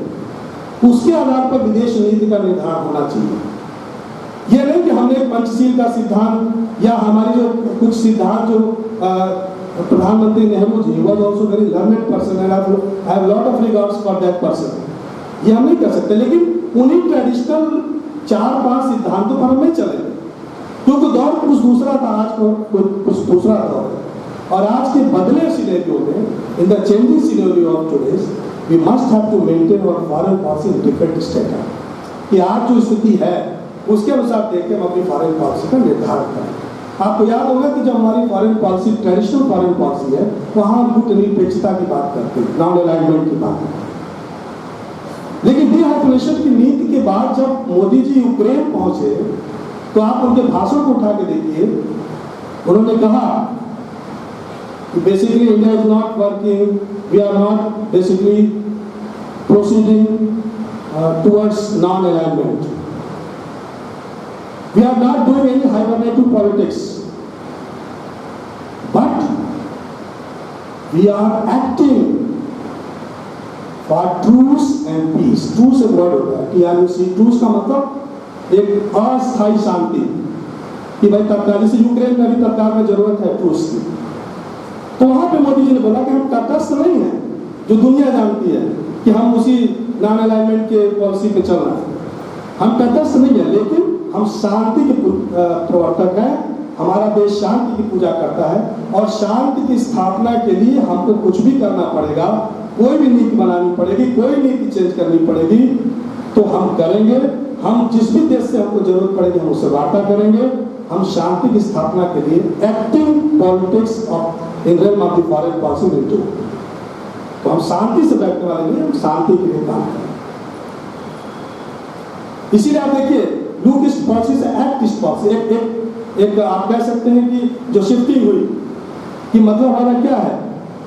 उसके आधार पर विदेश नीति का निर्धारण होना चाहिए। ये नहीं कि हमने एक पंचशील का सिद्धांत या हमारी जो कुछ सिद्धांत जो प्रधानमंत्री Nehru ji was also very learned person and I have lot of regards for that person, ये हम नहीं कर सकते। लेकिन उन्हीं ट्रेडिशनल 4-5 सिद्धांतों पर हम नहीं चलेंगे, क्योंकि दौर कुछ दूसरा था, आज को कुछ दूसरा दौर है। और आज के बदले सिनेरियो में, in the changing scenario of today's, we must have to maintain our foreign policy in different states. कि आज जो स्थिति है उसके अनुसार देख के हम अपनी फॉरेन पॉलिसी का निर्धारण करें। आपको याद होगा कि जब हमारी foreign policy traditional foreign policy है, वहां हम गुटनिरपेक्षता की बात करते हैं, नॉन अलाइनमेंट की बात करते हैं। लेकिन डिहाइड्रेशन की नीति के बाद जब मोदी जी यूक्रेन पहुंचे तो आप उनके भाषण को उठा के देखिए, उन्होंने कहा कि basically India is not working, we are not basically proceeding towards non alignment, we are not doing any hibernative politics, but we are acting for truce and peace. Truce एक वर्ड होता है, TRUC, ट्रूस का मतलब एक अस्थायी शांति, कि भाई तत्काल, जैसे यूक्रेन में भी तत्काल में जरूरत है ट्रूस की। तो वहां पे मोदी जी ने बोला कि हम तटस्थ नहीं है, जो दुनिया जानती है कि हम उसी नॉन अलाइनमेंट के पॉलिसी पे चल रहे हैं, हम तटस्थ नहीं है, लेकिन हम शांति के प्रवर्तक हैं। हमारा देश शांति की पूजा करता है और शांति की स्थापना के लिए हमको कुछ भी करना पड़ेगा, कोई भी नीति बनानी पड़ेगी, कोई नीति चेंज करनी पड़ेगी तो हम करेंगे। हम जिस भी देश से हमको जरूरत पड़ेगी हम उससे वार्ता करेंगे। हम शांति की स्थापना के लिए acting politics of in realm of the foreign policy will do. तो हम शांति से बैठने वाले नहीं, हम शांति के लिए काम करेंगे। इसीलिए आप देखिए लुक ईस्ट पॉलिसी से एक्ट ईस्ट पॉलिसी एक आप कह सकते हैं कि जो शिफ्टिंग हुई कि मतलब हमारा क्या है,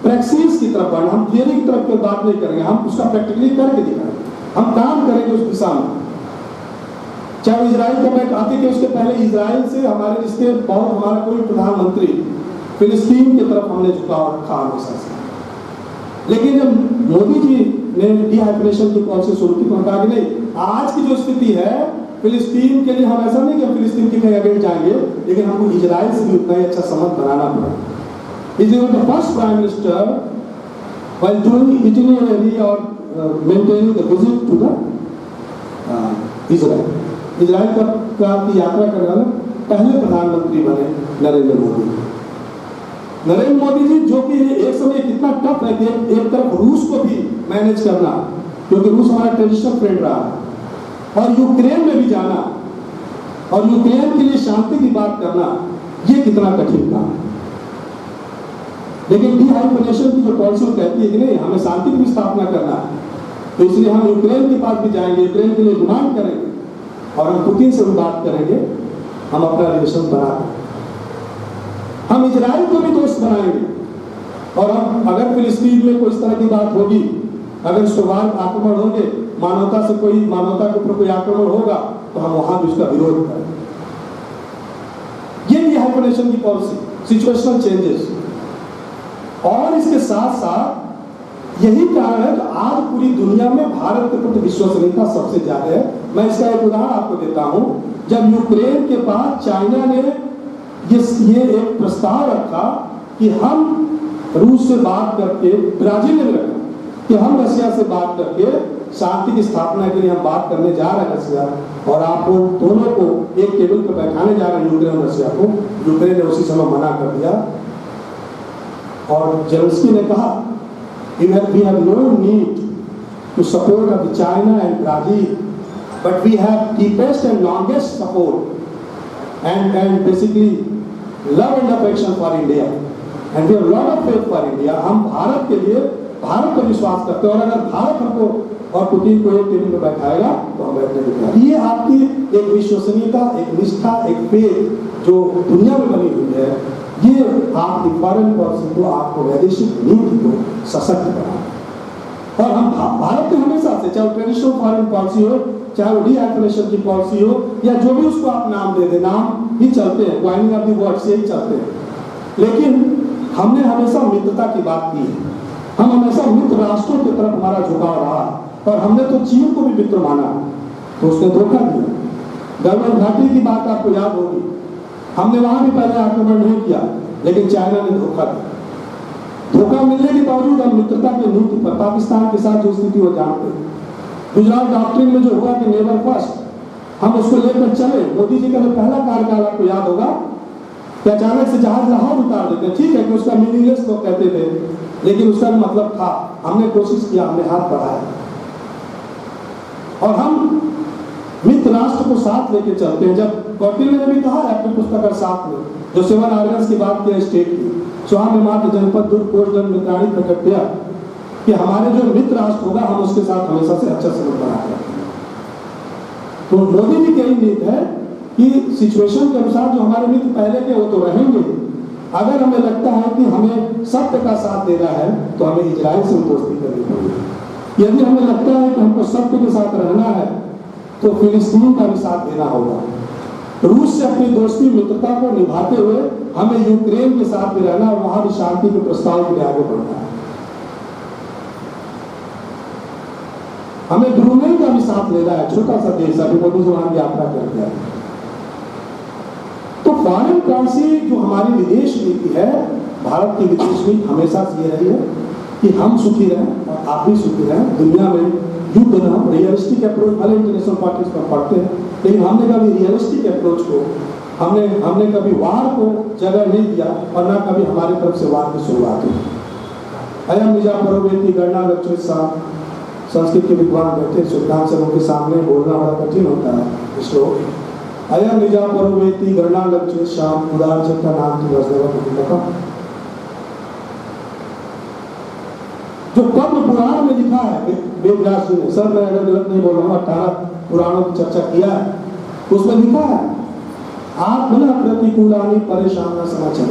प्रैक्टिस की तरफ बढ़ना। हम थियरी की तरफ कोई बात नहीं करेंगे, हम उसका प्रैक्टिकली करके दिखाएंगे, हम काम करेंगे उस दिशा में। चाहे इजराइल का मैं कहती कि उसके पहले इजराइल से हमारे रिश्ते बहुत, हमारा कोई प्रधानमंत्री फिलिस्तीन की तरफ हमने झुकाव रखा हमेशा से। लेकिन जब मोदी जी ने डिहाइड्रेशन की पॉलिसी शुरू की तो कहा कि नहीं, आज की जो स्थिति है फिलिस्तीन के लिए हम ऐसा नहीं कि फिलिस्तीन के कहीं अगेंस्ट जाएंगे, लेकिन हमको इजराइल से भी उतना ही अच्छा संबंध बनाना पड़ा। Is the first prime minister while doing itinerary और maintaining the visit to the Israel का की यात्रा करने वाले पहले प्रधानमंत्री बने नरेंद्र मोदी। नरेंद्र मोदी जी जो कि एक समय कितना टफ है कि एक तरफ रूस को भी मैनेज करना, क्योंकि रूस हमारा ट्रेडिशनल फ्रेंड रहा है, और यूक्रेन में भी जाना और यूक्रेन के लिए शांति की बात करना, ये कितना कठिन काम है। लेकिन डिहाइड्रेशन की जो पॉलिसी कहती है कि नहीं, हमें शांति की भी स्थापना करना है, तो इसलिए हम यूक्रेन के पास भी जाएंगे, यूक्रेन के लिए डिमांड करेंगे और हम पुतिन से भी बात करेंगे, हम अपना रिलेशन बनाएंगे। हम इजराइल को भी दोस्त बनाएंगे और हम अगर फिलिस्तीन में कोई इस तरह की बात होगी, अगर सुवार आक्रमण होंगे, मानवता से कोई, मानवता के ऊपर कोई आक्रमण होगा तो हम वहां भी उसका विरोध करेंगे। ये डिहाइड्रेशन की पॉलिसी, सिचुएशनल चेंजेस। और इसके साथ साथ यही कारण है कि आज पूरी दुनिया में भारत के प्रति विश्वसनीयता सबसे ज्यादा है। मैं इसका एक उदाहरण आपको देता हूं। जब यूक्रेन के बाद चाइना ने ये एक प्रस्ताव रखा कि हम रूस से बात करके, ब्राजील ने भी रखा कि हम रशिया से बात करके शांति की स्थापना के लिए हम बात करने जा रहे हैं रशिया, और आप दोनों को एक टेबल पर बैठाने जा रहे हैं यूक्रेन और रशिया को। यूक्रेन ने उसी समय मना कर दिया और जेलेंस्की ने कहा we have no need to support of China and Brazil, but we have deepest and longest support and basically love and affection for India and we have lot of faith for India। हम भारत के लिए, भारत पर विश्वास करते हैं और अगर भारत हमको और पुतिन को एक टेबल पर बैठाएगा तो हम बैठने को तैयार। ये आपकी एक विश्वसनीयता, एक निष्ठा, एक फेथ जो दुनिया में बनी हुई है, ये आपकी फॉरेन पॉलिसी को, आपको वैदेशिक नीति को सशक्त बना। और हम भारत के हमेशा से, चाहे ट्रेडिशनल फॉरेन पॉलिसी हो, चाहे वो डिहाइड्रेशन की पॉलिसी हो, या जो भी उसको आप नाम दे दे, नाम ही चलते हैं, क्वाइनिंग ऑफ द वर्ड्स यही चलते हैं, लेकिन हमने हमेशा मित्रता की बात की है। हम हमेशा मित्र राष्ट्रों की तरफ हमारा झुकाव रहा और हमने तो चीन को भी मित्र माना, तो उसने धोखा दिया। गलवान घाटी की बात आपको याद होगी, हमने वहां भी पहले आक्रमण नहीं किया, लेकिन चाइना ने धोखा दिया। धोखा मिलने के बावजूद हम मित्रता की नीति पर, पाकिस्तान के साथ जो स्थिति वो जानते हैं, गुजरात डॉक्ट्रिन में जो हुआ कि नेवर फर्स्ट, हम उसको लेकर चले। मोदी जी का जो पहला कार्यकाल आपको याद होगा कि अचानक से जहाज लाहौर उतार देते। ठीक है कि उसका मीनिंगलेस लोग कहते थे, लेकिन उसका मतलब था, हमने कोशिश किया, हमने हाथ बढ़ाया और हम मित्र राष्ट्र को साथ लेके चलते हैं। जब कौटिल्य ने भी कहा है अपनी पुस्तक साथ में, जो 7 आर्गन्स की बात किया स्टेट की, स्वामी मात्र जनपद दूर कोष मित्राणी प्रकट किया कि हमारे जो मित्र राष्ट्र होगा हम उसके साथ हमेशा से अच्छा संबंध बनाते हैं। तो मोदी जी की यही नीति है कि सिचुएशन के अनुसार जो हमारे मित्र पहले के वो तो रहेंगे, अगर हमें लगता है कि हमें सत्य का साथ देना है तो हमें इजराइल से दोस्ती करनी पड़ेगी। यदि हमें लगता है कि हमको सत्य के साथ रहना है तो फिलिस्तीन का भी साथ देना होगा। रूस से अपनी दोस्ती, मित्रता को निभाते हुए हमें यूक्रेन के साथ भी रहना और वहां भी शांति के प्रस्ताव के लिए आगे बढ़ना है। हमें ब्रूनेई का भी साथ लेना है, छोटा सा देश, अभी मोदी जी वहां की यात्रा करके आए। तो फॉरेन पॉलिसी जो हमारी विदेश नीति है, भारत की विदेश नीति हमेशा से ये रही है कि हम सुखी रहें और आप भी सुखी रहें, दुनिया में युद्ध ना, रियलिस्टिक अप्रोच, भले इंटरनेशनल पॉलिटिक्स में पढ़ते हैं, लेकिन हमने कभी रियलिस्टिक अप्रोच को, हमने कभी वार को जगह नहीं दिया और ना कभी हमारी तरफ से वार की शुरुआत हुई। अयम निजा परोवेति गणना लक्षित साहब संस्कृत के विद्वान बैठे, सुल्तान से उनके सामने बोलना बड़ा कठिन होता है। श्लोक अयम निजा परोवेति गणना लक्षित शाम उदार चित्ता नाम की वजह जो पद्म पुराण में लिखा है वेदव्यास जी ने, सर मैं अगर गलत नहीं बोल रहा हूँ, 18 पुराणों की चर्चा किया है, उसमें लिखा है आत्मना प्रतिकूलानी परेशान न समाचार,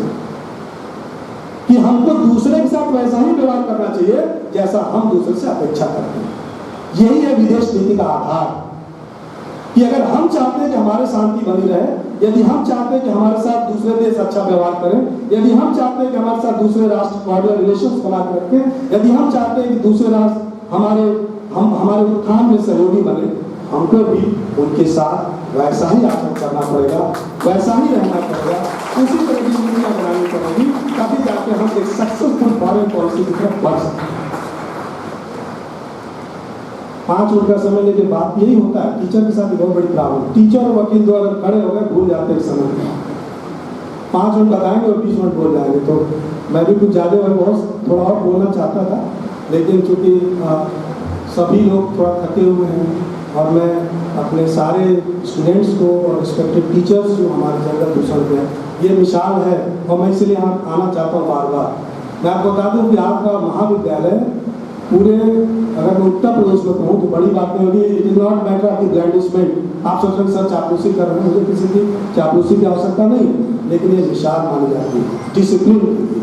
कि हमको दूसरे के साथ वैसा ही व्यवहार करना चाहिए जैसा हम दूसरे से अपेक्षा करते हैं। यही है विदेश नीति का आधार, कि अगर हम चाहते हैं कि हमारे शांति बनी रहे, यदि हम चाहते हैं कि हमारे साथ दूसरे देश अच्छा व्यवहार करें, यदि हम चाहते हैं कि हमारे साथ दूसरे राष्ट्र कॉर्डियल रिलेशंस बना के रखें, यदि हम चाहते हैं कि दूसरे राष्ट्र हमारे उत्थान में सहयोगी बने, हमको भी उनके साथ वैसा ही आचरण करना पड़ेगा, वैसा ही रहना पड़ेगा, उसी तरह की नीतियाँ बनानी पड़ेगी, तभी जाके हम एक सक्सेसफुल फॉरेन पॉलिसी की तरफ बढ़ सकते हैं। 5 मिनट का समय लेके बात यही होता है, टीचर के साथ बहुत बड़ी प्रॉब्लम, टीचर और वकील दो अगर खड़े हो गए भूल जाते हैं समय, 5 मिनट बताएंगे और 20 मिनट बोल जाएंगे। तो मैं भी कुछ ज़्यादा बहुत थोड़ा और बोलना चाहता था, लेकिन चूँकि सभी लोग थोड़ा थके हुए हैं और मैं अपने सारे स्टूडेंट्स को और रिस्पेक्टेड टीचर्स जो हमारे जनरल भूषण के हैं, ये मिसाल है और मैं इसलिए यहाँ आना चाहता हूँ बार बार। मैं आपको बता दूँ कि आपका महाविद्यालय पूरे, अगर मैं उत्तर प्रदेश में कहूँ तो बड़ी बात नहीं होगी, it is not matter of aggrandizement. आप सोच रहे हैं सर चापलूसी कर रहे हैं, मुझे किसी की चापलूसी की आवश्यकता नहीं, लेकिन ये मिसाल मानी जाती है डिसिप्लिन के लिए,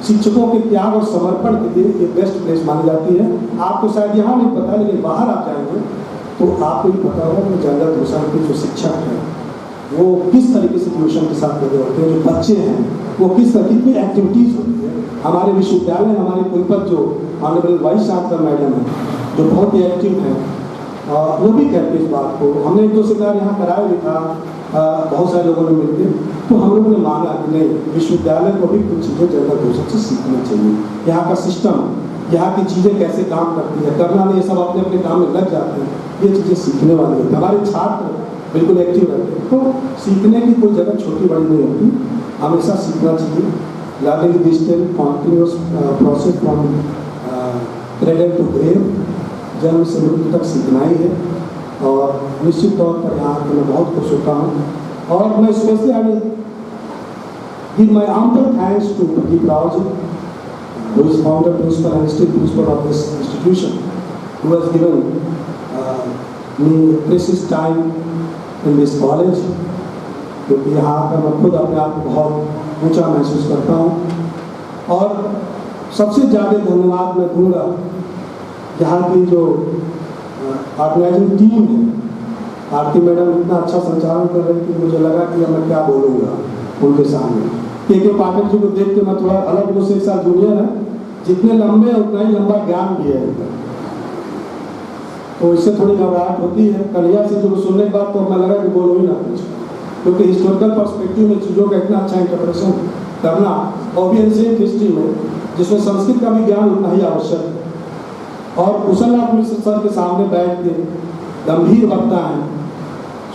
शिक्षकों के त्याग और समर्पण के लिए ये बेस्ट प्लेस मानी जाती है। आपको शायद यहाँ नहीं पता, लेकिन बाहर आप जाएंगे तो आपको भी पता होगा कि जनरल भूषण के जो शिक्षक हैं वो किस तरीके से ट्यूशन के साथ लगे होते हैं, जो बच्चे हैं वो किस तरह कितनी एक्टिविटीज़ होती है। हमारे विश्वविद्यालय हमारे कुलपति जो ऑनरेबल वाइस चांसलर मैडम है जो बहुत ही एक्टिव है, वो भी कहते इस बात को। हमने 1-2 सेमिनार यहाँ कराया भी था, बहुत सारे लोगों ने मिलकर, तो हम लोगों ने माना कि नहीं, विश्वविद्यालय को भी कुछ चीज़ें जनरल भूषण से सीखनी चाहिए। यहाँ का सिस्टम, यहाँ की चीज़ें कैसे काम करती है, करना नहीं, सब अपने अपने काम में लग जाते हैं, ये चीज़ें सीखने वाली होती है। हमारे छात्र बिल्कुल एक्टिव रहते हैं, तो सीखने की कोई जगह छोटी बड़ी नहीं होती, हमेशा सीखना चाहिए। Learning digital continuous process from cradle to grave, जन्म से मृत्यु तक सीखना ही है। और निश्चित तौर पर यहाँ पर मैं बहुत खुश होता हूँ, और मैं specially I give my ample thanks to Pradeep Rao ji, who is founder, principal and still principal of this institution, who has given me precious time in this college, क्योंकि यहाँ पर मैं खुद अपने आप को बहुत ऊंचा महसूस करता हूँ। और सबसे ज़्यादा धन्यवाद मैं दूँगा यहाँ की जो ऑर्गेनाइजिंग टीम है। आरती मैडम इतना अच्छा संचालन कर रही थी, मुझे लगा कि अब मैं क्या बोलूँगा उनके सामने। के पाठक जी को देख के मैं थोड़ा अलग, मुझसे एक साल जूनियर है, जितने लंबे उतना ही लंबा ज्ञान भी है, तो इससे थोड़ी घबराहट होती है। कन्हैया से जो सुनने के बाद तो मैं लगा कि बोलो ही ना कुछ, क्योंकि हिस्टोरिकल पर्सपेक्टिव में चीज़ों का इतना अच्छा इंटरप्रेशन करना, और भी एंशिएंट हिस्ट्री में जिसमें संस्कृत का भी ज्ञान उतना ही आवश्यक है। और कुशलनाथ मिश्र सर के सामने बैठ के गंभीर वक्ता हैं,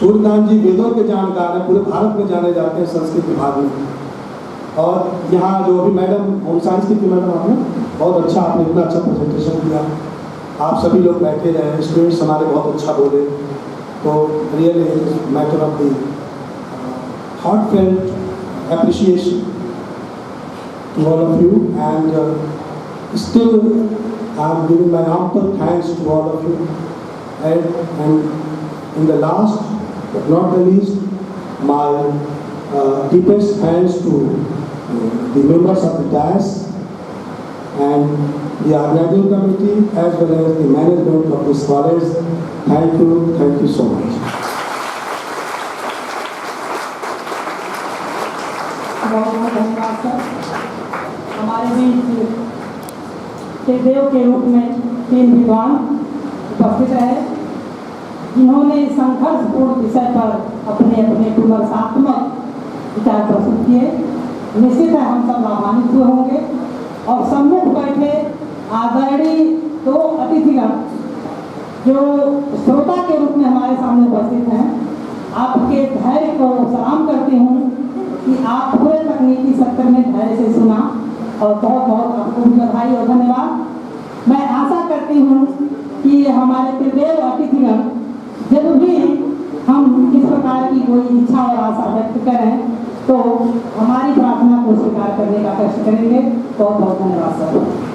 सूर्यकांत जी वेदों के जानकार हैं, पूरे भारत में जाने जाते हैं संस्कृत विभाग में। और यहाँ जो अभी मैडम होम साइंस की थी मैडम, आपने बहुत अच्छा, आपने इतना अच्छा प्रेजेंटेशन किया, आप सभी लोग बैठे रहे, स्टूडेंट्स हमारे बहुत अच्छा बोले, तो really matter of the heartfelt appreciation to all of you, and still I am giving my ample thanks to all of you, and in the last but not the least, my deepest thanks to the members of the dais and the organizing committee as well as the management of this college. Thank you so much. बहुत बहुत धन्यवाद sir. हमारे बीच के देव के रूप में 3 विद्वान उपस्थित है, जिन्होंने संघर्षपूर्ण विषय पर अपने अपने विमर्शात्मक विचार प्रस्तुत किए। निश्चित है हम सब लाभान्वित हुए होंगे। और सम्मुख बैठे आदरणीय 2 अतिथिगण जो श्रोता के रूप में हमारे सामने उपस्थित हैं, आपके धैर्य को सलाम करती हूँ कि आप पूरे तकनीकी सत्र में धैर्य से सुना, और बहुत बहुत आपको भी बधाई और धन्यवाद। मैं आशा करती हूँ कि हमारे त्रिदेव अतिथिगण जब भी हम इस प्रकार की कोई इच्छा और आशा व्यक्त करें तो हमारी प्रार्थना को स्वीकार करने का कष्ट करेंगे। बहुत बहुत धन्यवाद सर।